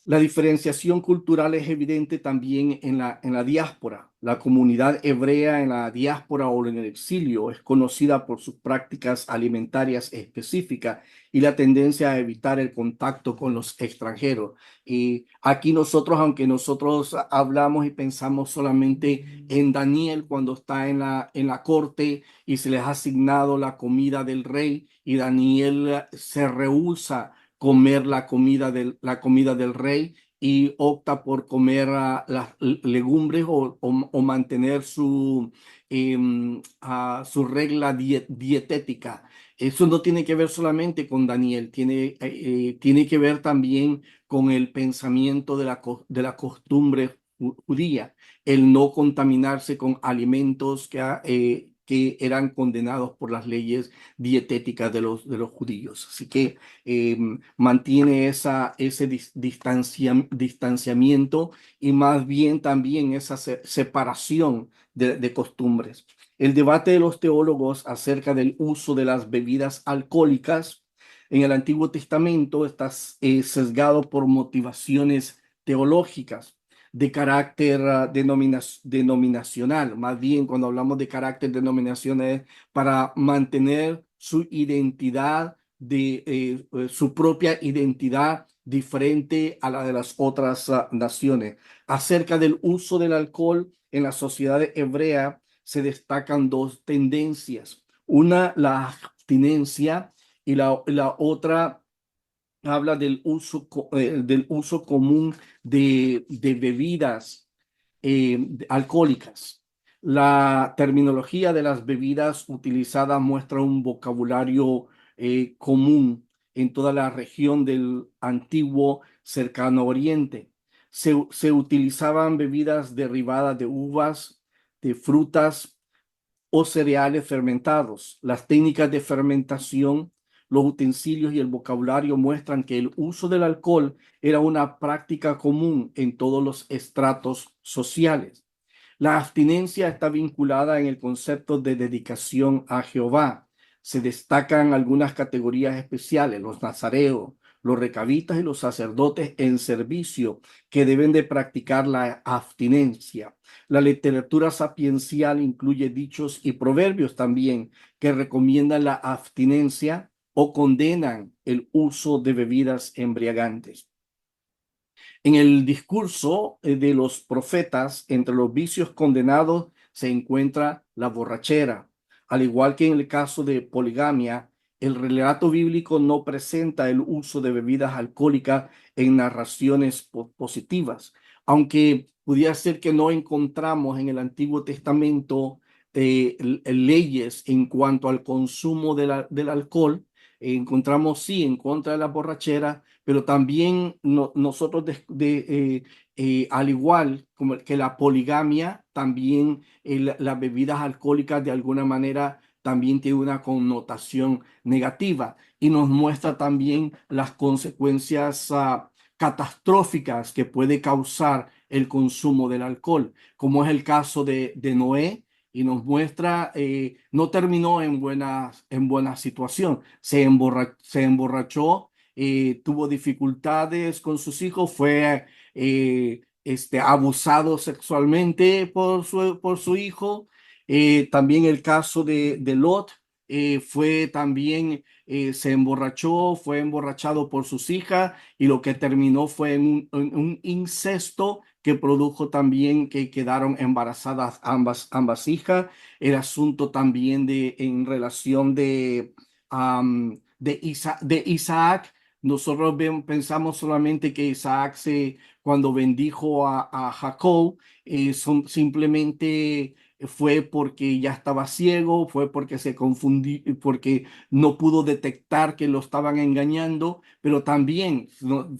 La diferenciación cultural es evidente también en la diáspora. La comunidad hebrea en la diáspora o en el exilio es conocida por sus prácticas alimentarias específicas y la tendencia a evitar el contacto con los extranjeros. Y aquí nosotros, aunque nosotros hablamos y pensamos solamente en Daniel cuando está en la corte y se les ha asignado la comida del rey y Daniel se rehúsa comer la comida del rey y opta por comer las legumbres o mantener su regla dietética. Eso no tiene que ver solamente con Daniel, tiene que ver también con el pensamiento de la costumbre judía, el no contaminarse con alimentos que eran condenados por las leyes dietéticas de los judíos. Así que mantiene ese distanciamiento y más bien también esa separación de costumbres. El debate de los teólogos acerca del uso de las bebidas alcohólicas en el Antiguo Testamento está sesgado por motivaciones teológicas de carácter denominacional. Más bien, cuando hablamos de carácter denominacional, para mantener su identidad su propia identidad diferente a la de las otras naciones. Acerca del uso del alcohol en la sociedad hebrea se destacan dos tendencias. Una, la abstinencia y la otra habla del uso común de bebidas alcohólicas. La terminología de las bebidas utilizadas muestra un vocabulario común en toda la región del antiguo cercano oriente. Se utilizaban bebidas derivadas de uvas, de frutas o cereales fermentados. Las técnicas de fermentación, los utensilios y el vocabulario muestran que el uso del alcohol era una práctica común en todos los estratos sociales. La abstinencia está vinculada en el concepto de dedicación a Jehová. Se destacan algunas categorías especiales, los nazareos, los recabitas y los sacerdotes en servicio que deben de practicar la abstinencia. La literatura sapiencial incluye dichos y proverbios también que recomiendan la abstinencia o condenan el uso de bebidas embriagantes. En el discurso de los profetas, entre los vicios condenados se encuentra la borrachera. Al igual que en el caso de poligamia, el relato bíblico no presenta el uso de bebidas alcohólicas en narraciones positivas, aunque pudiera ser que no encontramos en el Antiguo Testamento leyes en cuanto al consumo del alcohol. Encontramos sí en contra de la borrachera, pero también nosotros, al igual como que la poligamia, también las bebidas alcohólicas de alguna manera también tiene una connotación negativa y nos muestra también las consecuencias catastróficas que puede causar el consumo del alcohol, como es el caso de Noé. Y nos muestra, no terminó en buena situación, se emborrachó, tuvo dificultades con sus hijos, fue abusado sexualmente por su hijo. También el caso de Lot, fue también, se emborrachó, fue emborrachado por sus hijas y lo que terminó fue en un incesto que produjo también que quedaron embarazadas ambas hijas. El asunto también en relación de Isaac. Nosotros pensamos solamente que Isaac cuando bendijo a Jacob, simplemente fue porque ya estaba ciego, fue porque se confundió, porque no pudo detectar que lo estaban engañando, pero también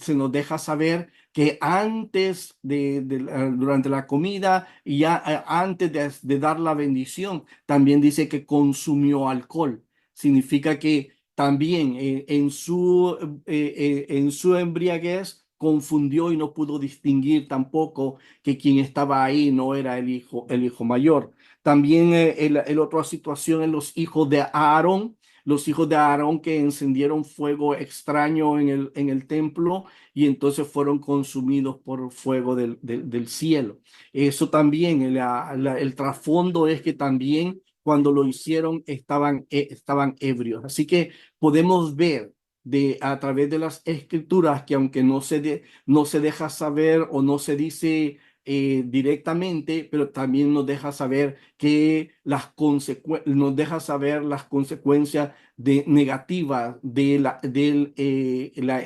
se nos deja saber que antes durante la comida y ya antes de dar la bendición, también dice que consumió alcohol. Significa que también en su embriaguez confundió y no pudo distinguir tampoco que quien estaba ahí no era el hijo mayor. También el otra situación en los hijos de Aarón que encendieron fuego extraño en el templo y entonces fueron consumidos por fuego del cielo. Eso también, el trasfondo es que también cuando lo hicieron estaban ebrios. Así que podemos ver a través de las escrituras que aunque no se deja saber o no se dice directamente, pero también nos deja saber que nos deja saber las consecuencias negativas la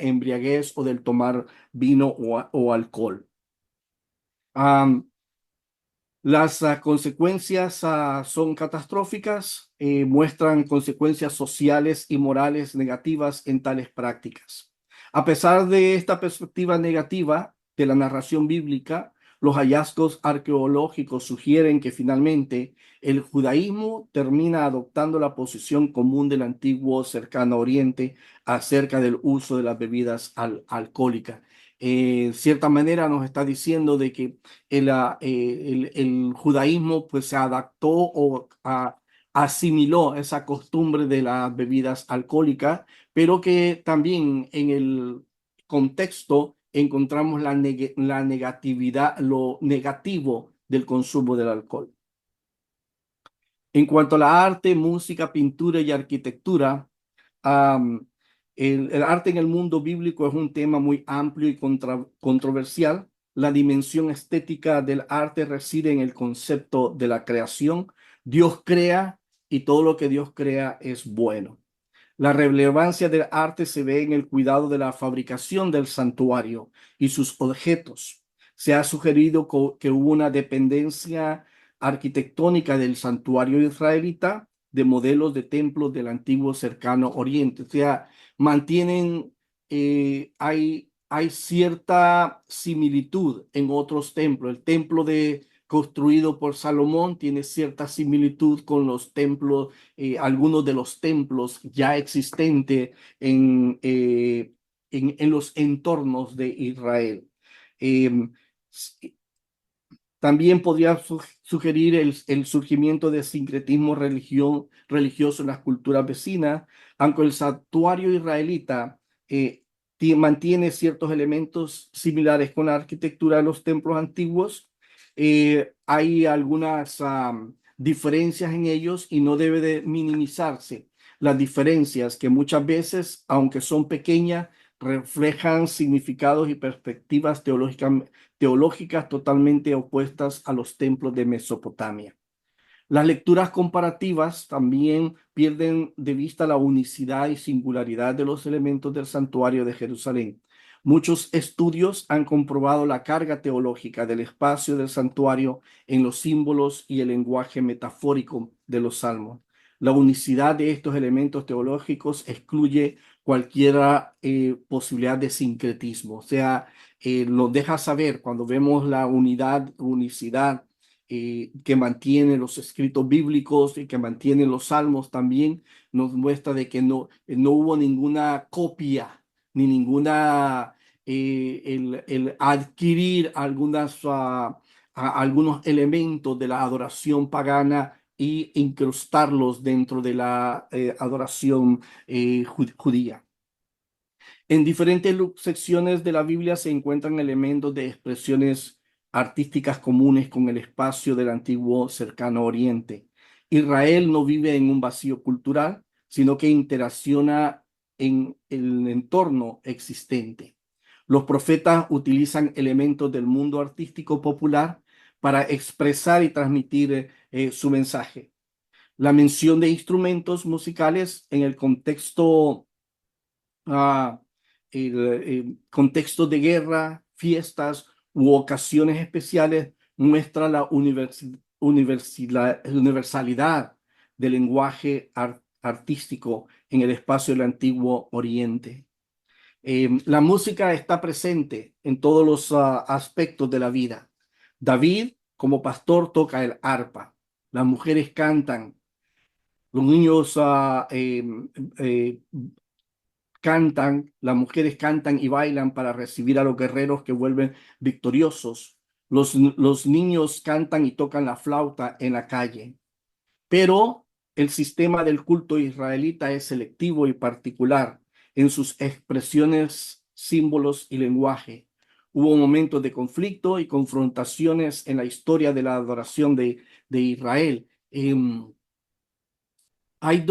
embriaguez o del tomar vino o alcohol. Am, las consecuencias son catastróficas, muestran consecuencias sociales y morales negativas en tales prácticas. A pesar de esta perspectiva negativa de la narración bíblica, los hallazgos arqueológicos sugieren que finalmente el judaísmo termina adoptando la posición común del antiguo cercano oriente acerca del uso de las bebidas alcohólicas. Cierta manera nos está diciendo de que el judaísmo pues se adaptó asimiló esa costumbre de las bebidas alcohólicas, pero que también en el contexto encontramos la negatividad, lo negativo del consumo del alcohol. En cuanto a la arte, música, pintura y arquitectura, am, el arte en el mundo bíblico es un tema muy amplio y controversial. La dimensión estética del arte reside en el concepto de la creación. Dios crea y todo lo que Dios crea es bueno. La relevancia del arte se ve en el cuidado de la fabricación del santuario y sus objetos. Se ha sugerido que hubo una dependencia arquitectónica del santuario israelita de modelos de templos del antiguo cercano oriente. O sea, hay cierta similitud en otros templos. El templo construido por Salomón tiene cierta similitud con los templos, algunos de los templos ya existentes en los entornos de Israel. Eh, También podría sugerir el surgimiento de sincretismo religioso en las culturas vecinas, aunque el santuario israelita mantiene ciertos elementos similares con la arquitectura de los templos antiguos. Hay algunas diferencias en ellos y no debe de minimizarse las diferencias que muchas veces, aunque son pequeñas, reflejan significados y perspectivas teológicas totalmente opuestas a los templos de Mesopotamia. Las lecturas comparativas también pierden de vista la unicidad y singularidad de los elementos del santuario de Jerusalén. Muchos estudios han comprobado la carga teológica del espacio del santuario en los símbolos y el lenguaje metafórico de los salmos. La unicidad de estos elementos teológicos excluye cualquier posibilidad de sincretismo. O sea, nos deja saber cuando vemos la unicidad que mantiene los escritos bíblicos y que mantiene los salmos también, nos muestra de que no hubo ninguna copia ni ninguna, el adquirir algunos elementos de la adoración pagana y incrustarlos dentro de la adoración judía. En diferentes secciones de la Biblia se encuentran elementos de expresiones artísticas comunes con el espacio del antiguo cercano oriente. Israel no vive en un vacío cultural, sino que interacciona en el entorno existente. Los profetas utilizan elementos del mundo artístico popular para expresar y transmitir su mensaje. La mención de instrumentos musicales en el contexto ah, contextos de guerra, fiestas u ocasiones especiales muestra la universalidad del lenguaje artístico en el espacio del Antiguo Oriente. La música está presente en todos los aspectos de la vida. David, como pastor, toca el arpa. Las mujeres cantan. Los niños las mujeres cantan y bailan para recibir a los guerreros que vuelven victoriosos. Los niños cantan y tocan la flauta en la calle. Pero el sistema del culto israelita es selectivo y particular en sus expresiones, símbolos y lenguaje. Hubo momentos de conflicto y confrontaciones en la historia de la adoración de Israel. Hay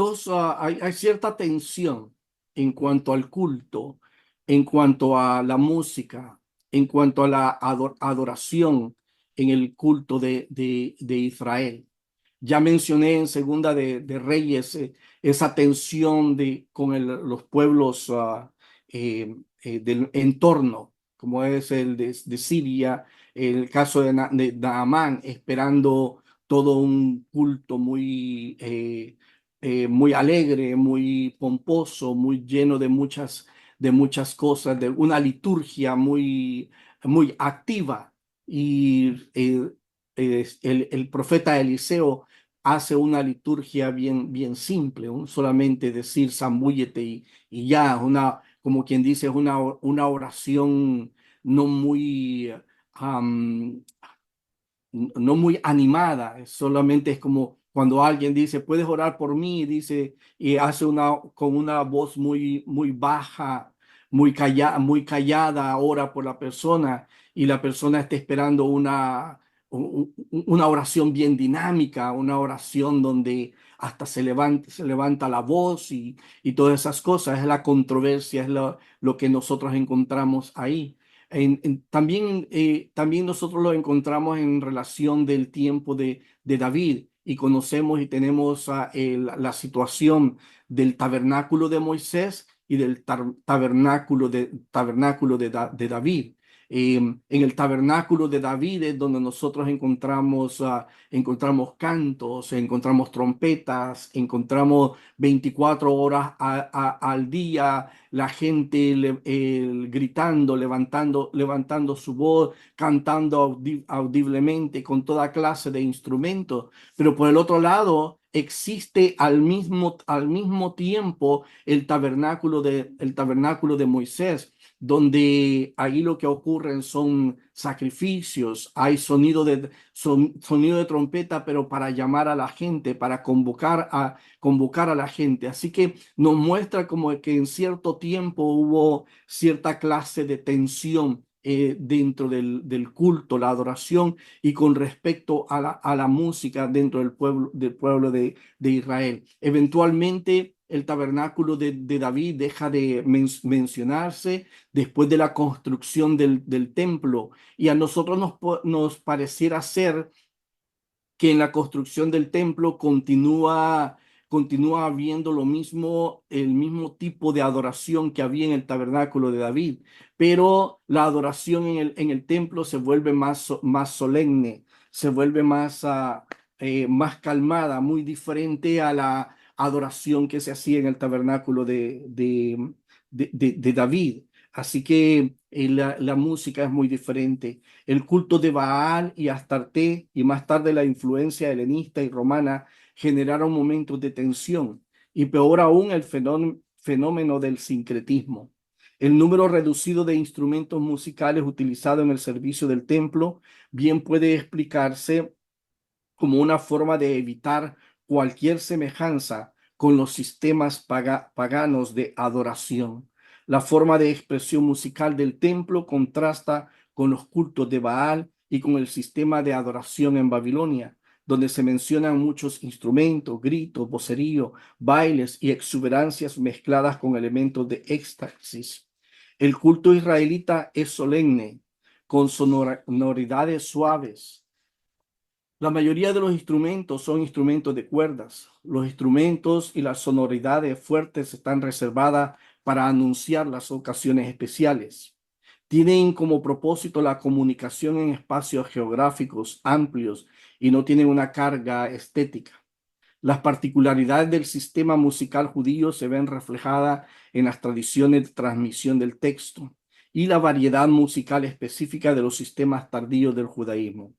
cierta tensión en cuanto al culto, en cuanto a la música, en cuanto a la adoración en el culto de Israel. Ya mencioné en Segunda de Reyes esa tensión los pueblos del entorno, como es el de Siria, el caso de Naamán, esperando todo un culto muy alegre, muy pomposo, muy lleno de muchas cosas, de una liturgia muy activa. Y el profeta Eliseo hace una liturgia bien simple, solamente decir zambúllete y ya, como quien dice, es una oración no muy, am, no muy animada, solamente es como cuando alguien dice, puedes orar por mí, dice, y hace con una voz muy baja, muy callada, ora por la persona, y la persona está esperando una oración bien dinámica, una oración donde hasta se levanta la voz y todas esas cosas. Es la controversia, es lo que nosotros encontramos ahí. También nosotros lo encontramos en relación del tiempo de David y conocemos y tenemos la situación del tabernáculo de Moisés y del tabernáculo de David. En el tabernáculo de David es donde nosotros encontramos cantos, encontramos trompetas, encontramos 24 horas al día la gente gritando, levantando su voz, cantando audiblemente con toda clase de instrumentos. Pero por el otro lado, existe al mismo tiempo el tabernáculo de Moisés, donde ahí lo que ocurren son sacrificios, hay sonido de trompeta, pero para llamar a la gente, para convocar a la gente. Así que nos muestra como que en cierto tiempo hubo cierta clase de tensión dentro del culto, la adoración y con respecto a la música dentro del pueblo de Israel. Eventualmente el tabernáculo de David deja de mencionarse después de la construcción del templo y a nosotros nos pareciera ser que en la construcción del templo continúa habiendo el mismo tipo de adoración que había en el tabernáculo de David, pero la adoración en el templo se vuelve más solemne, se vuelve más calmada, muy diferente a la adoración que se hacía en el tabernáculo de David. Así que la música es muy diferente. El culto de Baal y Astarte y más tarde la influencia helenista y romana generaron momentos de tensión y peor aún el fenómeno del sincretismo. El número reducido de instrumentos musicales utilizados en el servicio del templo bien puede explicarse como una forma de evitar cualquier semejanza con los sistemas paganos de adoración. La forma de expresión musical del templo contrasta con los cultos de Baal y con el sistema de adoración en Babilonia, donde se mencionan muchos instrumentos, gritos, vocerío, bailes y exuberancias mezcladas con elementos de éxtasis. El culto israelita es solemne, con sonoridades suaves. La mayoría de los instrumentos son instrumentos de cuerdas. Los instrumentos y las sonoridades fuertes están reservadas para anunciar las ocasiones especiales. Tienen como propósito la comunicación en espacios geográficos amplios y no tienen una carga estética. Las particularidades del sistema musical judío se ven reflejadas en las tradiciones de transmisión del texto y la variedad musical específica de los sistemas tardíos del judaísmo.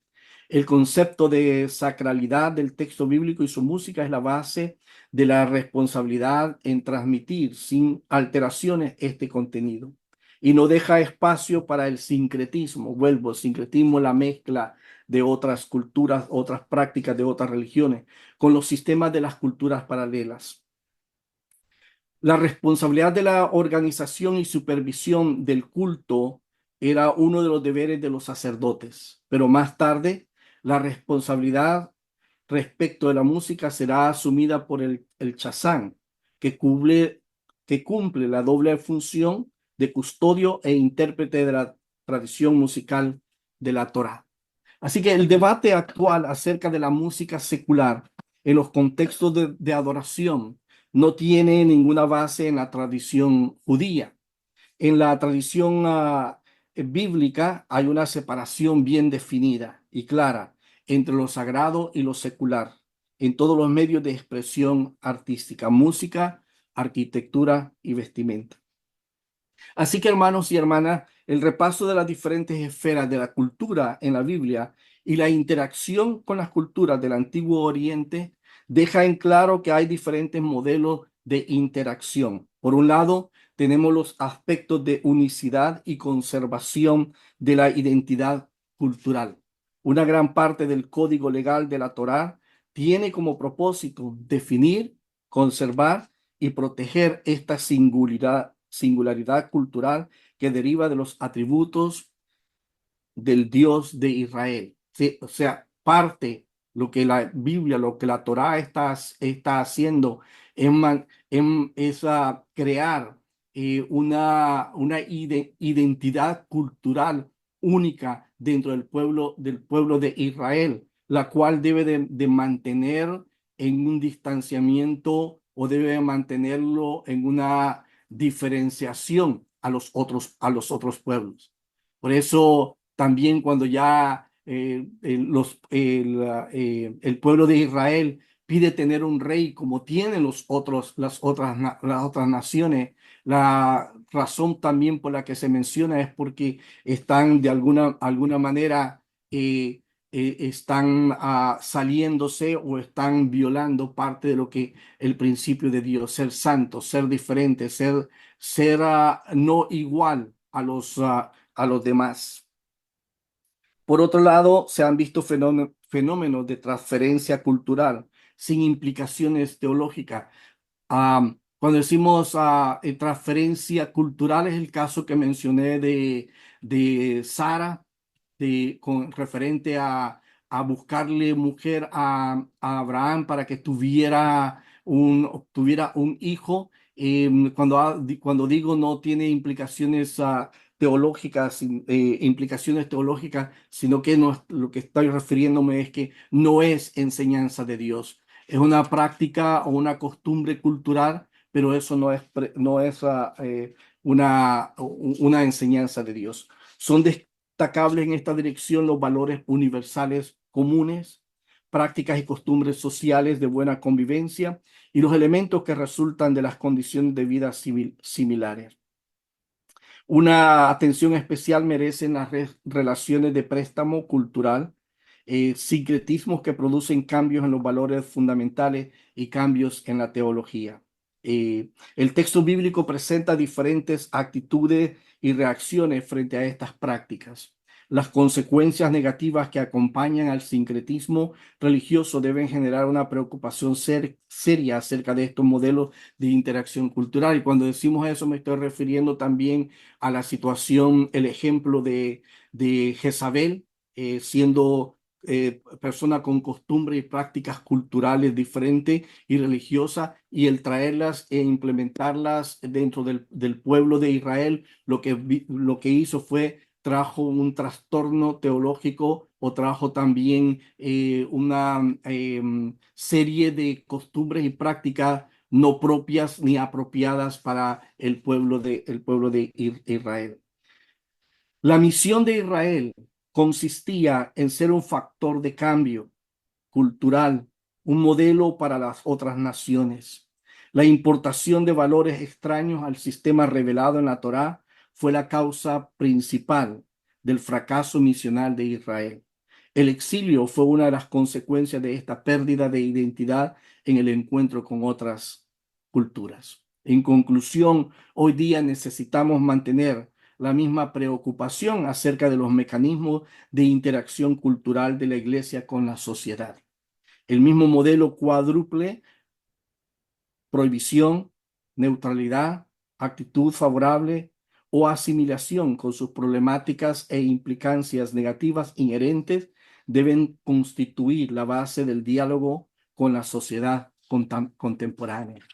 El concepto de sacralidad del texto bíblico y su música es la base de la responsabilidad en transmitir sin alteraciones este contenido. Y no deja espacio para el sincretismo. Vuelvo, sincretismo, la mezcla de otras culturas, otras prácticas de otras religiones, con los sistemas de las culturas paralelas. La responsabilidad de la organización y supervisión del culto era uno de los deberes de los sacerdotes, pero más tarde la responsabilidad respecto de la música será asumida por el chazán, que cumple la doble función de custodio e intérprete de la tradición musical de la Torá. Así que el debate actual acerca de la música secular en los contextos de adoración no tiene ninguna base en la tradición judía. En la tradición bíblica hay una separación bien definida y clara entre lo sagrado y lo secular en todos los medios de expresión artística, música, arquitectura y vestimenta. Así que, hermanos y hermanas, el repaso de las diferentes esferas de la cultura en la Biblia y la interacción con las culturas del Antiguo Oriente deja en claro que hay diferentes modelos de interacción. Por un lado, tenemos los aspectos de unicidad y conservación de la identidad cultural. Una gran parte del código legal de la Torá tiene como propósito definir, conservar y proteger esta singularidad cultural que deriva de los atributos del Dios de Israel. Sí, o sea, parte lo que la Biblia, lo que la Torá está haciendo es crear una identidad cultural única dentro del pueblo de Israel, la cual debe de mantener en un distanciamiento o debe mantenerlo en una diferenciación a los otros pueblos. Por eso también cuando ya el pueblo de Israel pide tener un rey como tienen las otras naciones, la razón también por la que se menciona es porque están de alguna manera están saliéndose o están violando parte de lo que el principio de Dios, ser santo, ser diferente, ser no igual a los demás. Por otro lado, se han visto fenómenos de transferencia cultural sin implicaciones teológicas. Cuando decimos transferencia cultural, es el caso que mencioné de Sara, con referente a buscarle mujer a Abraham para que tuviera un hijo. Cuando digo no tiene implicaciones teológicas, implicaciones teológicas, sino que lo que estoy refiriéndome es que no es enseñanza de Dios. Es una práctica o una costumbre cultural, pero eso no es una enseñanza de Dios. Son destacables en esta dirección los valores universales comunes, prácticas y costumbres sociales de buena convivencia y los elementos que resultan de las condiciones de vida similares. Una atención especial merecen las relaciones de préstamo cultural, sincretismos que producen cambios en los valores fundamentales y cambios en la teología. El texto bíblico presenta diferentes actitudes y reacciones frente a estas prácticas. Las consecuencias negativas que acompañan al sincretismo religioso deben generar una preocupación seria acerca de estos modelos de interacción cultural. Y cuando decimos eso, me estoy refiriendo también a la situación, el ejemplo de Jezabel, siendo persona con costumbres y prácticas culturales diferentes y religiosas, y el traerlas e implementarlas dentro del pueblo de Israel, lo que hizo fue trajo un trastorno teológico o trajo también una serie de costumbres y prácticas no propias ni apropiadas para el pueblo de Israel. La misión de Israel consistía en ser un factor de cambio cultural, un modelo para las otras naciones. La importación de valores extraños al sistema revelado en la Torá fue la causa principal del fracaso misional de Israel. El exilio fue una de las consecuencias de esta pérdida de identidad en el encuentro con otras culturas. En conclusión, hoy día necesitamos mantener la misma preocupación acerca de los mecanismos de interacción cultural de la Iglesia con la sociedad. El mismo modelo cuádruple: prohibición, neutralidad, actitud favorable o asimilación, con sus problemáticas e implicancias negativas inherentes, deben constituir la base del diálogo con la sociedad contemporánea.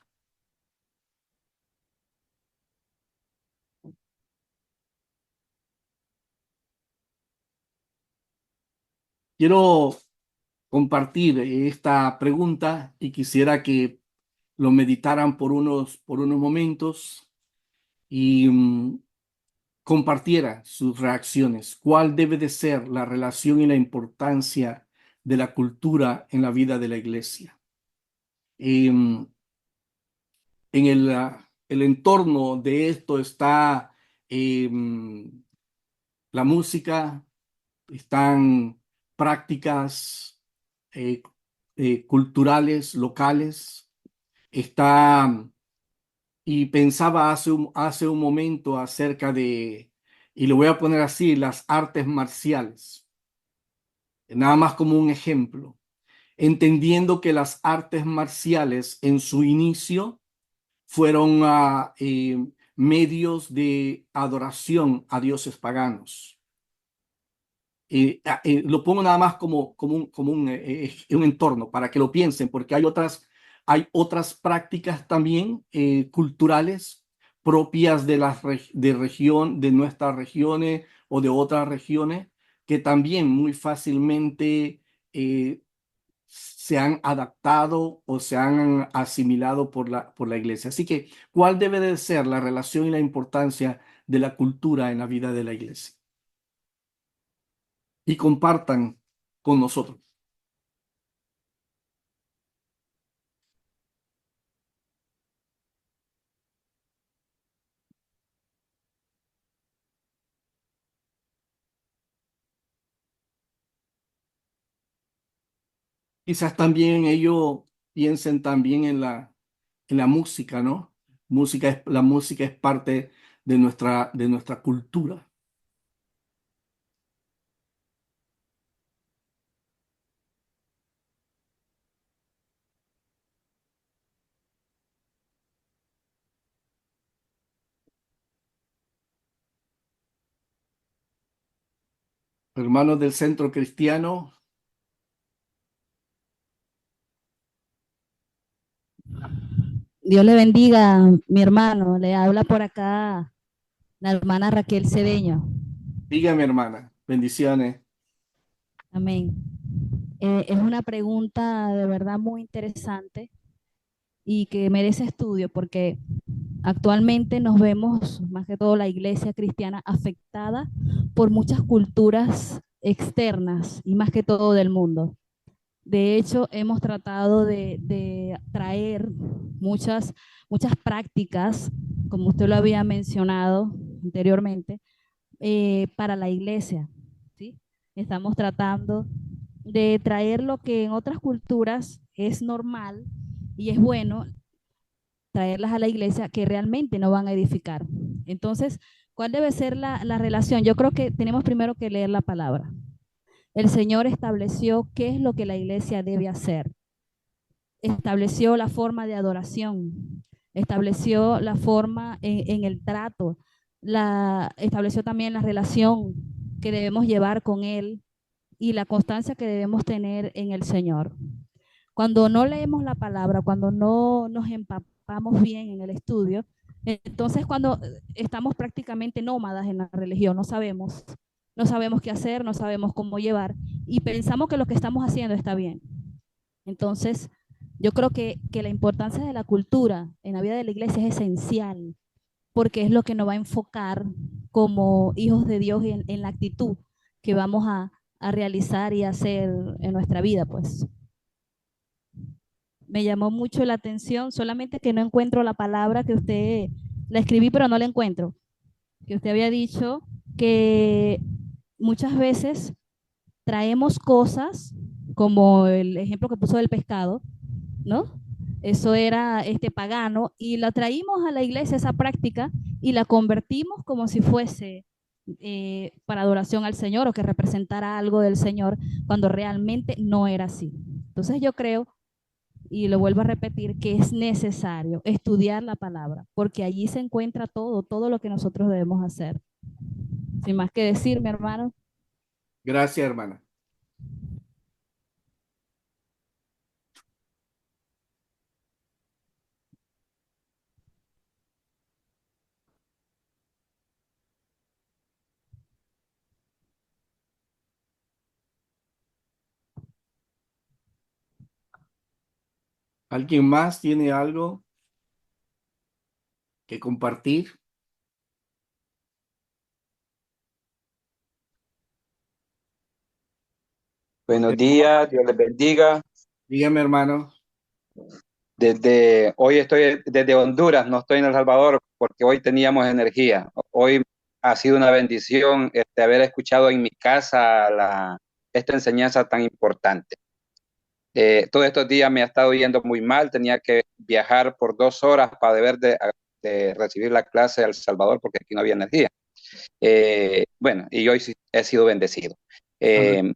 Quiero compartir esta pregunta y quisiera que lo meditaran por unos momentos y compartiera sus reacciones. ¿Cuál debe de ser la relación y la importancia de la cultura en la vida de la iglesia? En el entorno de esto está la música, están prácticas eh, culturales, locales, está, y pensaba hace un momento acerca de, y lo voy a poner así, las artes marciales, nada más como un ejemplo, entendiendo que las artes marciales en su inicio fueron medios de adoración a dioses paganos. Lo pongo nada más un entorno para que lo piensen, porque hay otras prácticas también culturales propias de nuestras regiones o de otras regiones que también muy fácilmente eh, se han adaptado o se han asimilado por la iglesia. Así que, ¿cuál debe de ser la relación y la importancia de la cultura en la vida de la iglesia? Y compartan con nosotros. Quizás también ellos piensen también en la música, ¿no? La música es parte de nuestra cultura. Hermanos del Centro Cristiano, Dios le bendiga, mi hermano. Le habla por acá la hermana Raquel Cedeño. dígame, hermana, bendiciones. Amén. Es una pregunta de verdad muy interesante y que merece estudio porque actualmente nos vemos, más que todo la iglesia cristiana, afectada por muchas culturas externas y más que todo del mundo. De hecho, hemos tratado de traer muchas prácticas, como usted lo había mencionado anteriormente, para la iglesia, ¿sí? Estamos tratando de traer lo que en otras culturas es normal y es bueno traerlas a la iglesia que realmente no van a edificar. Entonces, ¿cuál debe ser la relación? Yo creo que tenemos primero que leer la palabra. El Señor estableció qué es lo que la iglesia debe hacer. Estableció la forma de adoración, estableció la forma en el trato, estableció también la relación que debemos llevar con Él y la constancia que debemos tener en el Señor. Cuando no leemos la palabra, cuando no nos empapamos bien en el estudio, entonces cuando estamos prácticamente nómadas en la religión, no sabemos qué hacer, no sabemos cómo llevar y pensamos que lo que estamos haciendo está bien. Entonces, yo creo que la importancia de la cultura en la vida de la iglesia es esencial porque es lo que nos va a enfocar como hijos de Dios en la actitud que vamos a realizar y hacer en nuestra vida, pues. Me llamó mucho la atención, solamente que no encuentro la palabra que usted, la escribí pero no la encuentro, que usted había dicho que muchas veces traemos cosas, como el ejemplo que puso del pescado, ¿no? Eso era pagano y la traímos a la iglesia, esa práctica, y la convertimos como si fuese para adoración al Señor o que representara algo del Señor, cuando realmente no era así. Entonces yo creo, y lo vuelvo a repetir, que es necesario estudiar la palabra, porque allí se encuentra todo, todo lo que nosotros debemos hacer. Sin más que decir, mi hermano. Gracias, hermana. ¿Alguien más tiene algo que compartir? Buenos días, Dios les bendiga. Dígame, hermano. Hoy estoy desde Honduras, no estoy en El Salvador porque hoy teníamos energía. Hoy ha sido una bendición haber escuchado en mi casa esta enseñanza tan importante. Todos estos días me ha estado yendo muy mal, tenía que viajar por 2 horas para de recibir la clase de El Salvador porque aquí no había energía. Bueno, y hoy sí he sido bendecido. Amén.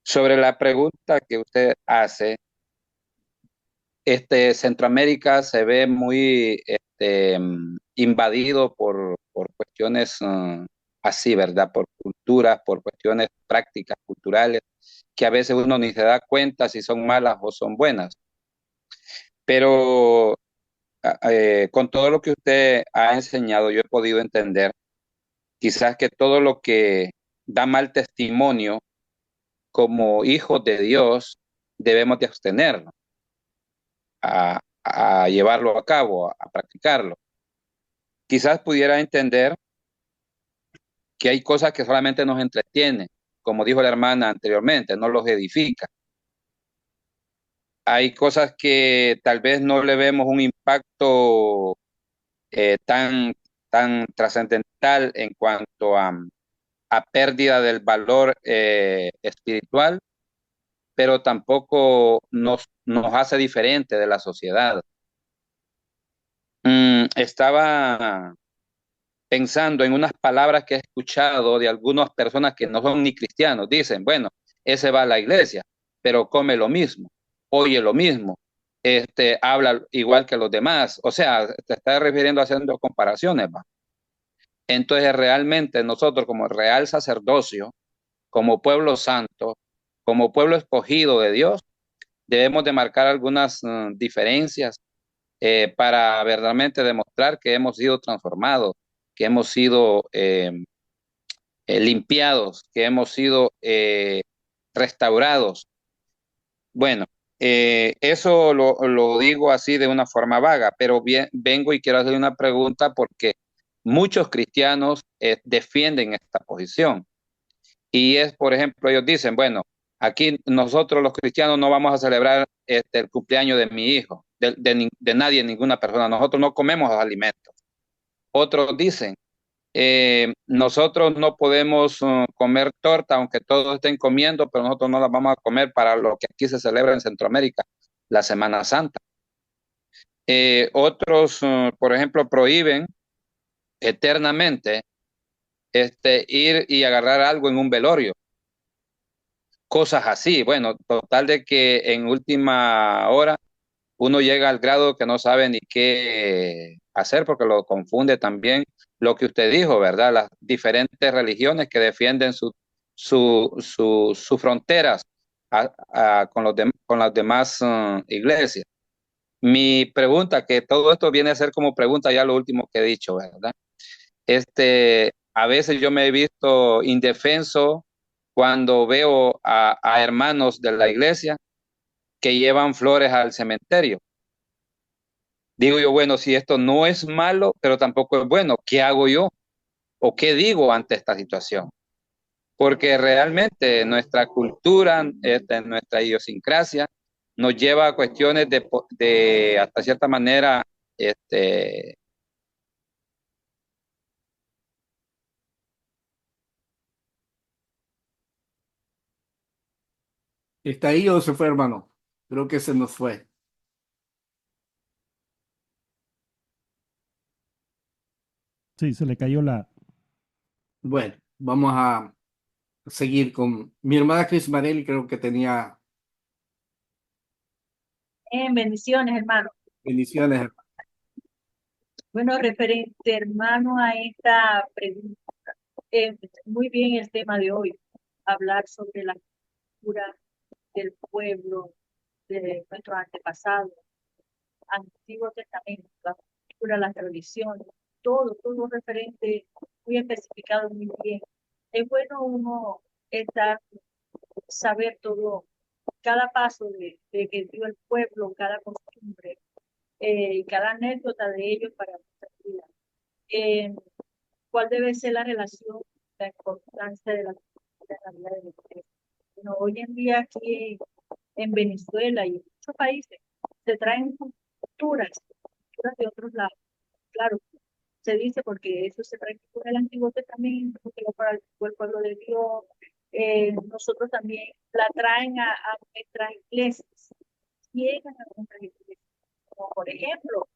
Sobre la pregunta que usted hace, Centroamérica se ve muy invadido por cuestiones así, ¿verdad? Por culturas, por cuestiones prácticas, culturales, que a veces uno ni se da cuenta si son malas o son buenas. Pero con todo lo que usted ha enseñado, yo he podido entender quizás que todo lo que da mal testimonio como hijos de Dios debemos de abstenernos a llevarlo a cabo, a practicarlo. Quizás pudiera entender que hay cosas que solamente nos entretienen, como dijo la hermana anteriormente, no los edifica. Hay cosas que tal vez no le vemos un impacto tan, tan trascendental en cuanto a pérdida del valor espiritual, pero tampoco nos hace diferente de la sociedad. Estaba pensando en unas palabras que he escuchado de algunas personas que no son ni cristianos. Dicen, bueno, ese va a la iglesia, pero come lo mismo, oye lo mismo, habla igual que los demás. O sea, te está refiriendo haciendo comparaciones, ¿va? Entonces, realmente nosotros como real sacerdocio, como pueblo santo, como pueblo escogido de Dios, debemos de marcar algunas diferencias para verdaderamente demostrar que hemos sido transformados, que hemos sido limpiados, que hemos sido restaurados. Bueno, eso lo digo así de una forma vaga, pero bien, vengo y quiero hacer una pregunta porque muchos cristianos defienden esta posición. Y es, por ejemplo, ellos dicen, bueno, aquí nosotros los cristianos no vamos a celebrar el cumpleaños de mi hijo, de nadie, ninguna persona. Nosotros no comemos los alimentos. Otros dicen, nosotros no podemos comer torta, aunque todos estén comiendo, pero nosotros no la vamos a comer para lo que aquí se celebra en Centroamérica, la Semana Santa. Otros, por ejemplo, prohíben eternamente ir y agarrar algo en un velorio. Cosas así. Bueno, total de que en última hora uno llega al grado que no sabe ni qué hacer porque lo confunde también lo que usted dijo, ¿verdad? Las diferentes religiones que defienden sus fronteras con las demás iglesias. Mi pregunta, que todo esto viene a ser como pregunta ya lo último que he dicho, ¿verdad? A veces yo me he visto indefenso cuando veo a hermanos de la iglesia que llevan flores al cementerio. Digo yo, bueno, si esto no es malo, pero tampoco es bueno, ¿qué hago yo? ¿O qué digo ante esta situación? Porque realmente nuestra cultura, nuestra idiosincrasia, nos lleva a cuestiones de hasta cierta manera, este, ¿Está ahí o se fue, hermano? Creo que se nos fue. Sí, se le cayó la... Bueno, vamos a seguir con mi hermana Cris Marelli, creo que tenía Bendiciones, hermano. bendiciones, hermano. Bueno, referente, hermano, a esta pregunta, muy bien el tema de hoy, hablar sobre la cultura del pueblo, de nuestros antepasados, Antiguo Testamento, la cultura, las tradiciones, todo referente, muy especificado, muy bien. Es bueno uno estar, saber todo, cada paso de que dio el pueblo, cada costumbre, y cada anécdota de ellos para nuestra vida. ¿Cuál debe ser la relación, la importancia de la cultura en la vida de la iglesia? Bueno, hoy en día aquí en Venezuela y en muchos países se traen culturas de otros lados. Claro, se dice porque eso se practicó en el Antiguo Testamento, porque lo practicó el pueblo de Dios. Nosotros también la traen a nuestras iglesias, llegan a nuestras iglesias, como por ejemplo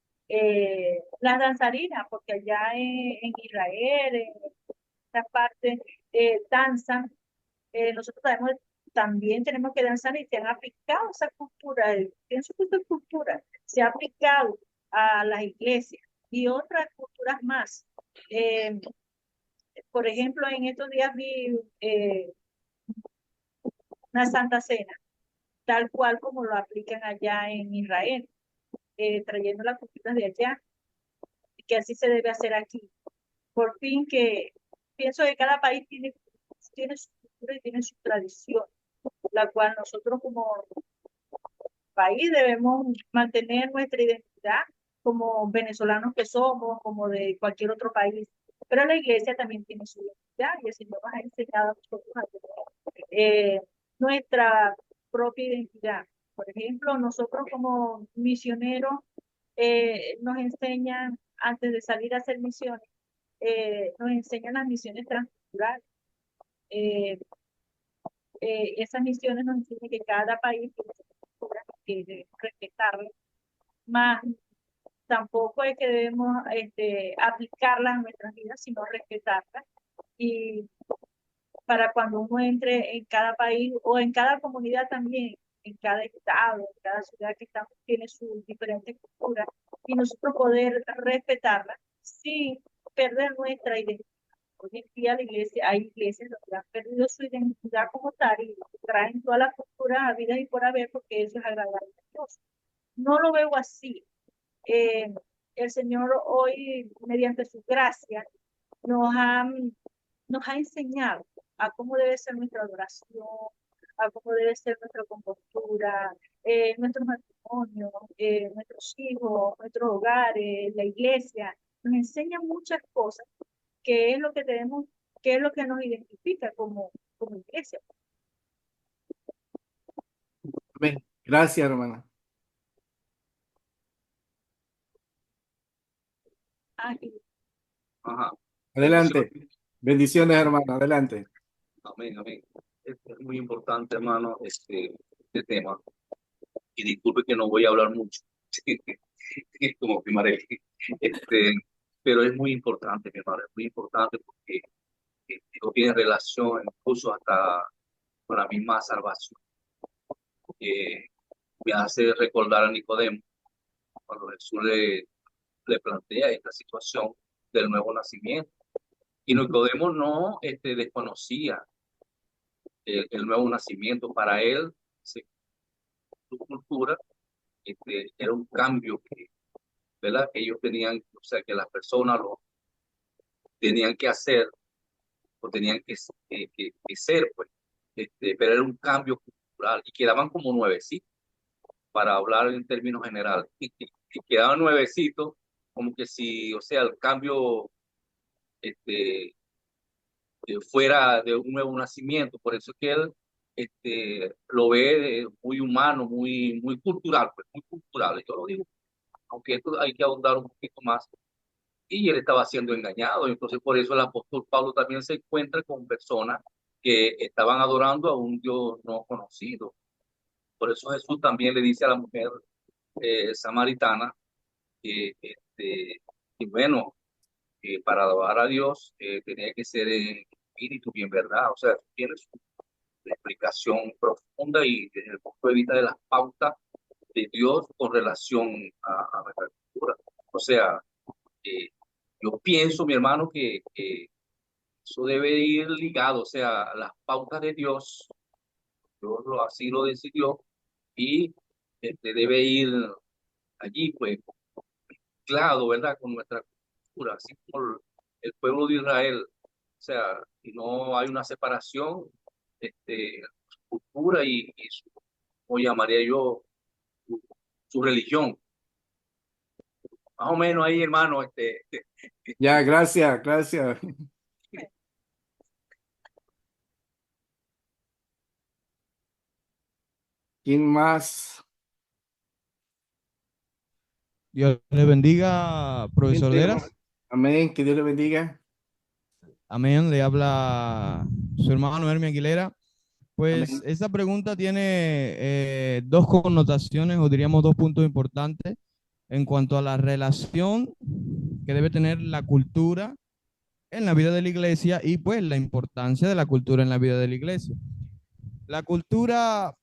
las danzarinas, porque allá en Israel, en esta parte, danzan. Nosotros también tenemos que danzar y se han aplicado esa cultura, tienen su propia cultura, se ha aplicado a las iglesias y otras culturas más. Eh, por ejemplo, en estos días vi una Santa Cena, tal cual como lo aplican allá en Israel, trayendo las culturas de allá, que así se debe hacer aquí. Por fin que pienso que cada país tiene su cultura y tiene su tradición, la cual nosotros como país debemos mantener nuestra identidad como venezolanos que somos, como de cualquier otro país. Pero la iglesia también tiene su identidad y el Señor nos ha enseñado a nosotros a tener nuestra propia identidad. Por ejemplo, nosotros como misioneros nos enseñan, antes de salir a hacer misiones, nos enseñan las misiones transculturales. Eh, Esas misiones nos enseñan que cada país tiene su cultura, que debemos respetarla, más tampoco es que debemos aplicarlas a nuestras vidas, sino respetarlas. Y para cuando uno entre en cada país o en cada comunidad también, en cada estado, en cada ciudad que estamos, tiene sus diferentes culturas y nosotros poder respetarlas sin perder nuestra identidad. Hoy en día la iglesia, hay iglesias donde han perdido su identidad como tal y traen todas las culturas a vida y por haber porque eso es agradable a Dios. No lo veo así. Eh, el Señor hoy, mediante su gracia, nos ha, nos ha enseñado a cómo debe ser nuestra adoración, a cómo debe ser nuestra compostura, nuestros matrimonios, nuestros hijos, nuestros hogares, la iglesia. Nos enseña muchas cosas que es lo que tenemos, que es lo que nos identifica como iglesia. Amén. Gracias, hermana. Ah, y Ajá. Adelante. Bendiciones, hermana. Adelante. Amén, amén. Es muy importante, hermano, este tema. Y disculpe que no voy a hablar mucho, como primaré. Este, pero es muy importante, mi hermano, es muy importante porque esto tiene relación incluso hasta con la misma salvación. Eh, Me hace recordar a Nicodemo cuando Jesús le plantea esta situación del nuevo nacimiento. Y Nicodemo no desconocía el nuevo nacimiento. Para él, según su cultura, era un cambio que, ¿verdad? Que ellos tenían, o sea, que las personas lo tenían que hacer o tenían que ser, pues. Pero era un cambio cultural y quedaban como nuevecitos, para hablar en términos generales. Y quedaban nuevecitos, como que si, o sea, el cambio este, fuera de un nuevo nacimiento. Por eso es que él lo ve muy humano, muy cultural, pues muy cultural. Yo lo digo, aunque esto hay que ahondar un poquito más. Y él estaba siendo engañado. Entonces, por eso el apóstol Pablo también se encuentra con personas que estaban adorando a un Dios no conocido. Por eso Jesús también le dice a la mujer samaritana que, que bueno, para adorar a Dios tenía que ser en espíritu y en verdad. O sea, tiene su explicación profunda y desde el punto de vista de las pautas de Dios con relación a nuestra cultura. O sea, eh, yo pienso, mi hermano, que eso debe ir ligado, o sea, las pautas de Dios, así lo decidió, y debe ir allí, pues, mezclado, ¿verdad?, con nuestra cultura, así como el pueblo de Israel. O sea, y no hay una separación, su cultura y su, o llamaría yo, su religión. Más o menos ahí, hermano, Ya, gracias, gracias. ¿Quién más? Dios le bendiga, profesor Gente, hermano. Deras. Amén, que Dios le bendiga. Amén. Le habla su hermano Hermi Aguilera. Pues Amén. esta pregunta tiene dos connotaciones, o diríamos dos puntos importantes en cuanto a la relación que debe tener la cultura en la vida de la iglesia y pues la importancia de la cultura en la vida de la iglesia. La cultura,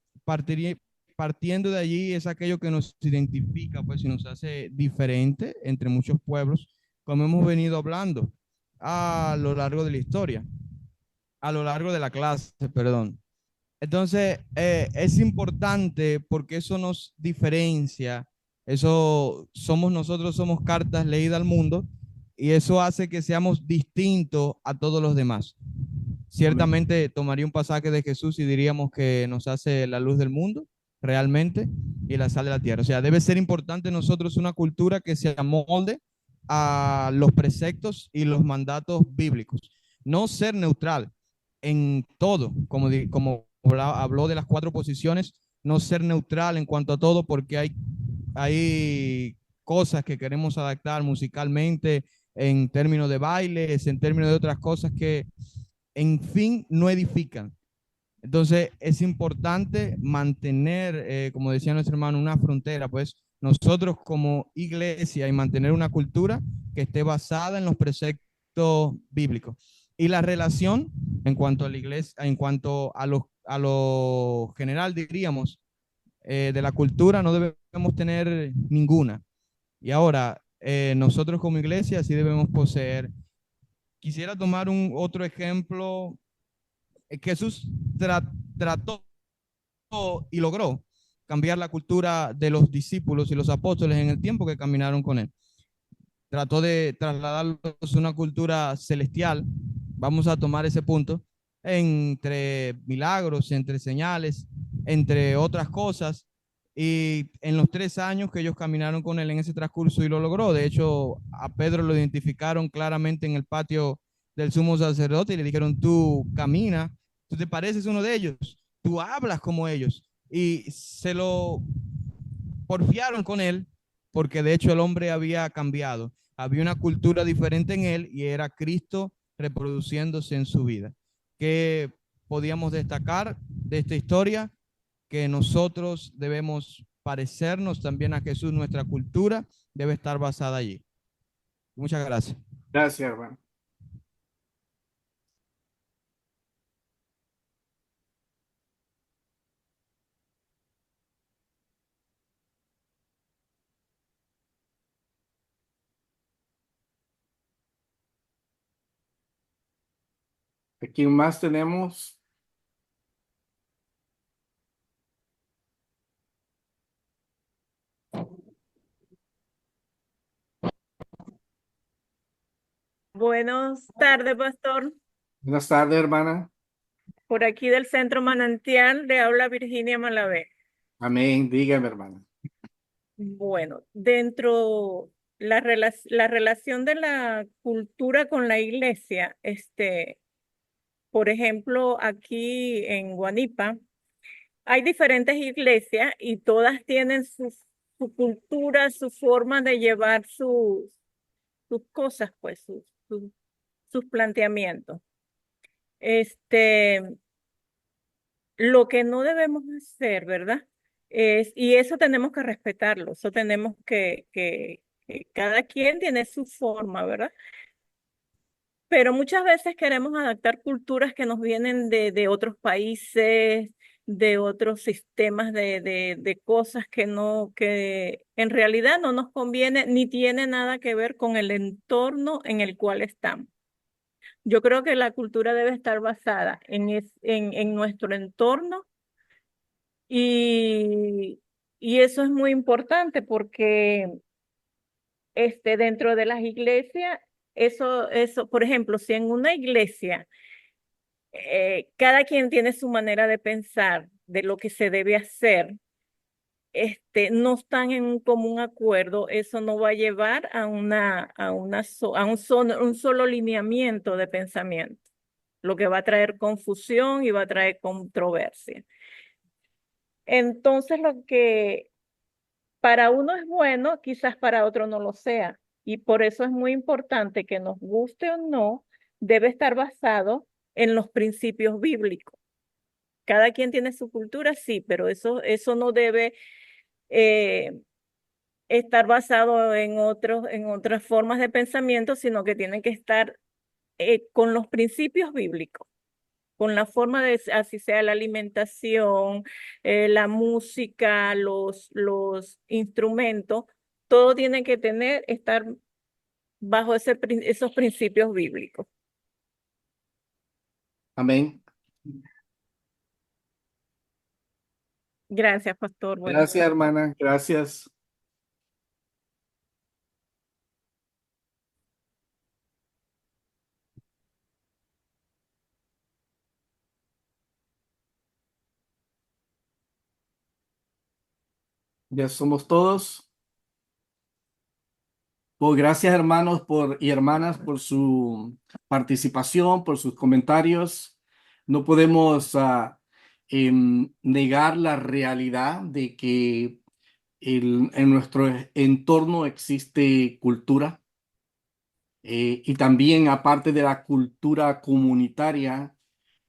partiendo de allí, es aquello que nos identifica, pues, y nos hace diferente entre muchos pueblos, como hemos venido hablando a lo largo de la historia, a lo largo de la clase, perdón. Entonces, es importante porque eso nos diferencia, eso somos nosotros, somos cartas leídas al mundo y eso hace que seamos distintos a todos los demás. Amén. Ciertamente tomaría un pasaje de Jesús y diríamos que nos hace la luz del mundo, realmente, y la sal de la tierra. O sea, debe ser importante nosotros una cultura que se amolde a los preceptos y los mandatos bíblicos. No ser neutral en todo, como habló de las cuatro posiciones, no ser neutral en cuanto a todo, porque hay cosas que queremos adaptar musicalmente, en términos de bailes, en términos de otras cosas que en fin no edifican. Entonces es importante mantener, como decía nuestro hermano, una frontera, pues nosotros como iglesia y mantener una cultura que esté basada en los preceptos bíblicos. Y la relación en cuanto a la iglesia, en cuanto a lo general, diríamos, de la cultura no debemos tener ninguna. Y ahora, nosotros como iglesia sí debemos poseer. Quisiera tomar otro ejemplo. Jesús trató y logró cambiar la cultura de los discípulos y los apóstoles en el tiempo que caminaron con él. Trató de trasladarlos a una cultura celestial, vamos a tomar ese punto, entre milagros, entre señales, entre otras cosas. Y en los 3 años que ellos caminaron con él en ese transcurso y lo logró, de hecho a Pedro lo identificaron claramente en el patio del sumo sacerdote y le dijeron, tú camina, tú te pareces uno de ellos, tú hablas como ellos. Y se lo porfiaron con él porque de hecho el hombre había cambiado. Había una cultura diferente en él y era Cristo reproduciéndose en su vida. ¿Qué podíamos destacar de esta historia? Que nosotros debemos parecernos también a Jesús, nuestra cultura debe estar basada allí. Muchas gracias. Gracias, hermano. ¿A quién más tenemos? Buenas tardes, pastor. Buenas tardes, hermana. Por aquí del Centro Manantial le habla Virginia Malavé. Amén. Dígame, hermana. Bueno, dentro la relación de la cultura con la iglesia, por ejemplo, aquí en Guanipa hay diferentes iglesias y todas tienen su cultura, su forma de llevar sus cosas, pues, sus planteamientos. Lo que no debemos hacer, ¿verdad? Y eso tenemos que respetarlo, eso tenemos que cada quien tiene su forma, ¿verdad? Pero muchas veces queremos adaptar culturas que nos vienen de otros países, de otros sistemas de cosas que no, que en realidad no nos conviene ni tiene nada que ver con el entorno en el cual estamos. Yo creo que la cultura debe estar basada en nuestro entorno y, y eso es muy importante porque dentro de las iglesias, por ejemplo, si en una iglesia cada quien tiene su manera de pensar de lo que se debe hacer, no están en un común acuerdo, eso no va a llevar a un solo lineamiento de pensamiento, lo que va a traer confusión y va a traer controversia. Entonces, lo que para uno es bueno, quizás para otro no lo sea. Y por eso es muy importante que nos guste o no, debe estar basado en los principios bíblicos. Cada quien tiene su cultura, sí, pero eso no debe eh, estar basado en otras formas de pensamiento, sino que tiene que estar con los principios bíblicos, con la forma de, así sea la alimentación, la música, los instrumentos, todo tiene que estar bajo esos principios bíblicos. Amén. Gracias, pastor. Buenas Gracias, tardes. hermana. Gracias. Ya somos todos. Pues gracias, hermanos y hermanas por su participación, por sus comentarios. No podemos negar la realidad de que en nuestro entorno existe cultura, y también aparte de la cultura comunitaria,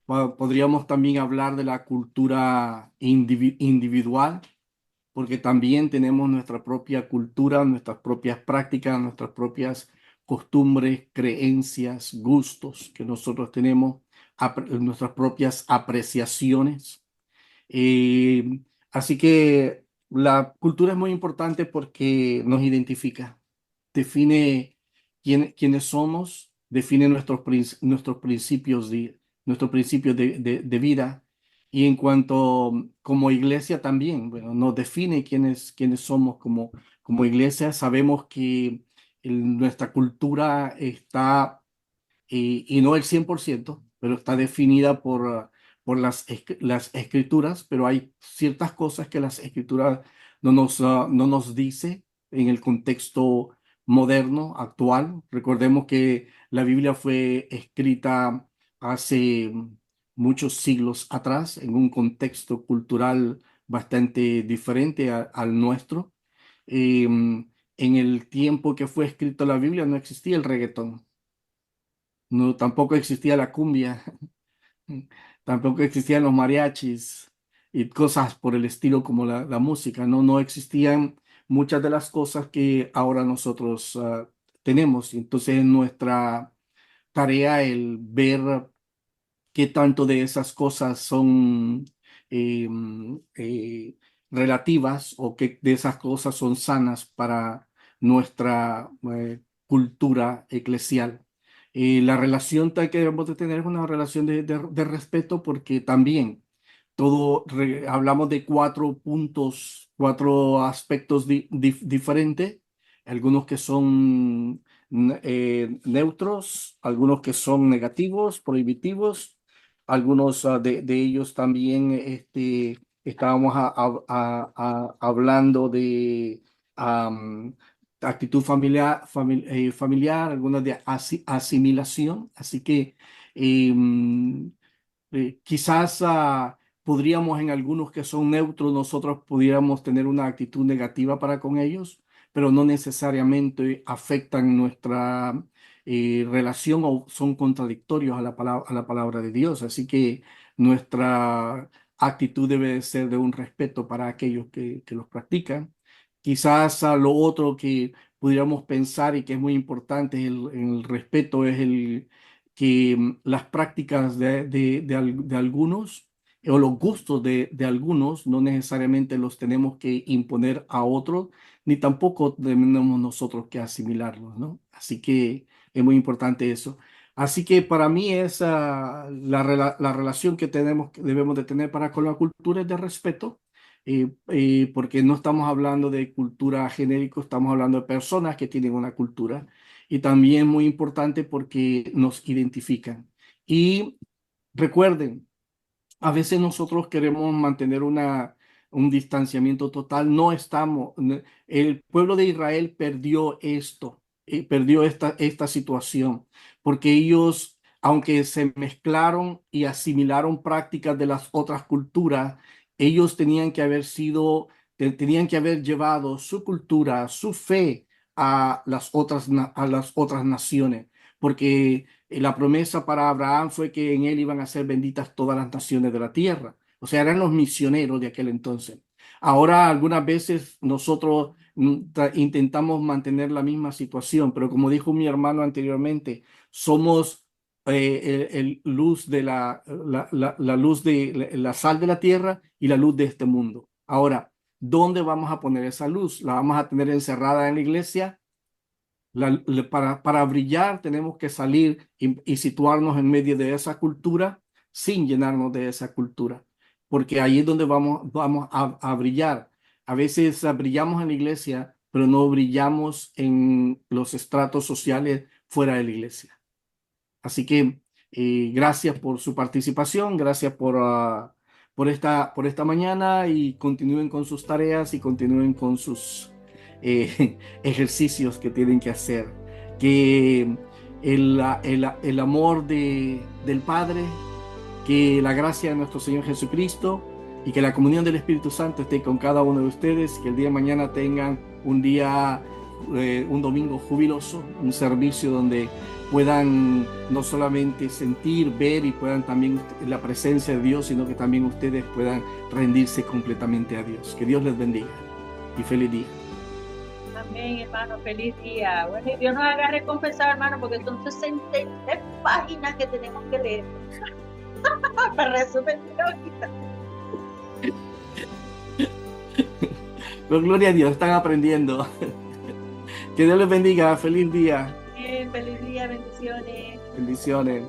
podríamos también hablar de la cultura individual, porque también tenemos nuestra propia cultura, nuestras propias prácticas, nuestras propias costumbres, creencias, gustos que nosotros tenemos, nuestras propias apreciaciones. Eh, Así que la cultura es muy importante porque nos identifica, define quiénes somos, define nuestros principios de vida. Y en cuanto como iglesia también, bueno, nos define quiénes somos como iglesia. Sabemos que nuestra cultura está, y no el 100%, pero está definida por las escrituras, pero hay ciertas cosas que las escrituras no nos dice en el contexto moderno, actual. Recordemos que la Biblia fue escrita hace muchos siglos atrás, en un contexto cultural bastante diferente al nuestro. En el tiempo que fue escrita la Biblia no existía el reggaetón. No, tampoco existía la cumbia, tampoco existían los mariachis y cosas por el estilo como la música, ¿no? No existían muchas de las cosas que ahora nosotros tenemos. Entonces, es nuestra tarea el ver qué tanto de esas cosas son eh, eh, relativas o qué de esas cosas son sanas para nuestra cultura eclesial. La relación tal que debemos de tener es una relación de respeto, porque también hablamos de 4 puntos, 4 aspectos diferentes, algunos que son neutros, algunos que son negativos, prohibitivos, algunos de ellos también estábamos hablando de am, actitud familiar, algunas de asimilación. Así que quizás podríamos en algunos que son neutros, nosotros pudiéramos tener una actitud negativa para con ellos, pero no necesariamente afectan nuestra relación o son contradictorios a la palabra de Dios. Así que nuestra actitud debe de ser de un respeto para aquellos que los practican. Quizás a lo otro que pudiéramos pensar y que es muy importante el respeto es el que las prácticas de algunos o los gustos de algunos no necesariamente los tenemos que imponer a otros, ni tampoco tenemos nosotros que asimilarlos, ¿no? Así que es muy importante eso. Así que para mí esa la relación que debemos de tener para con la cultura es de respeto, porque no estamos hablando de cultura genérica, estamos hablando de personas que tienen una cultura y también muy importante porque nos identifican. Y recuerden, a veces nosotros queremos mantener un distanciamiento total. No estamos. El pueblo de Israel perdió esto, perdió esta situación, porque ellos, aunque se mezclaron y asimilaron prácticas de las otras culturas, ellos tenían que haber tenían que haber llevado su cultura, su fe a las otras naciones, porque la promesa para Abraham fue que en él iban a ser benditas todas las naciones de la tierra. O sea, eran los misioneros de aquel entonces. Ahora, algunas veces nosotros intentamos mantener la misma situación, pero como dijo mi hermano anteriormente, somos el luz de la luz de la sal de la tierra y la luz de este mundo. Ahora, ¿dónde vamos a poner esa luz? ¿La vamos a tener encerrada en la iglesia? Para brillar tenemos que salir y situarnos en medio de esa cultura sin llenarnos de esa cultura, porque ahí es donde vamos a brillar. A veces brillamos en la iglesia, pero no brillamos en los estratos sociales fuera de la iglesia. Así que gracias por su participación, gracias por esta mañana y continúen con sus tareas y continúen con sus ejercicios que tienen que hacer. Que el amor del Padre, que la gracia de nuestro Señor Jesucristo y que la comunión del Espíritu Santo esté con cada uno de ustedes, que el día de mañana tengan un domingo jubiloso, un servicio donde puedan no solamente sentir, ver y puedan también la presencia de Dios, sino que también ustedes puedan rendirse completamente a Dios. Que Dios les bendiga y feliz día. Amén, hermano, feliz día. Bueno, y Dios nos haga recompensar, hermano, porque son 63 páginas que tenemos que leer. Para resumir ahorita. Pero gloria a Dios, están aprendiendo. Que Dios les bendiga, feliz día. Bien, feliz día, bendiciones. Bendiciones.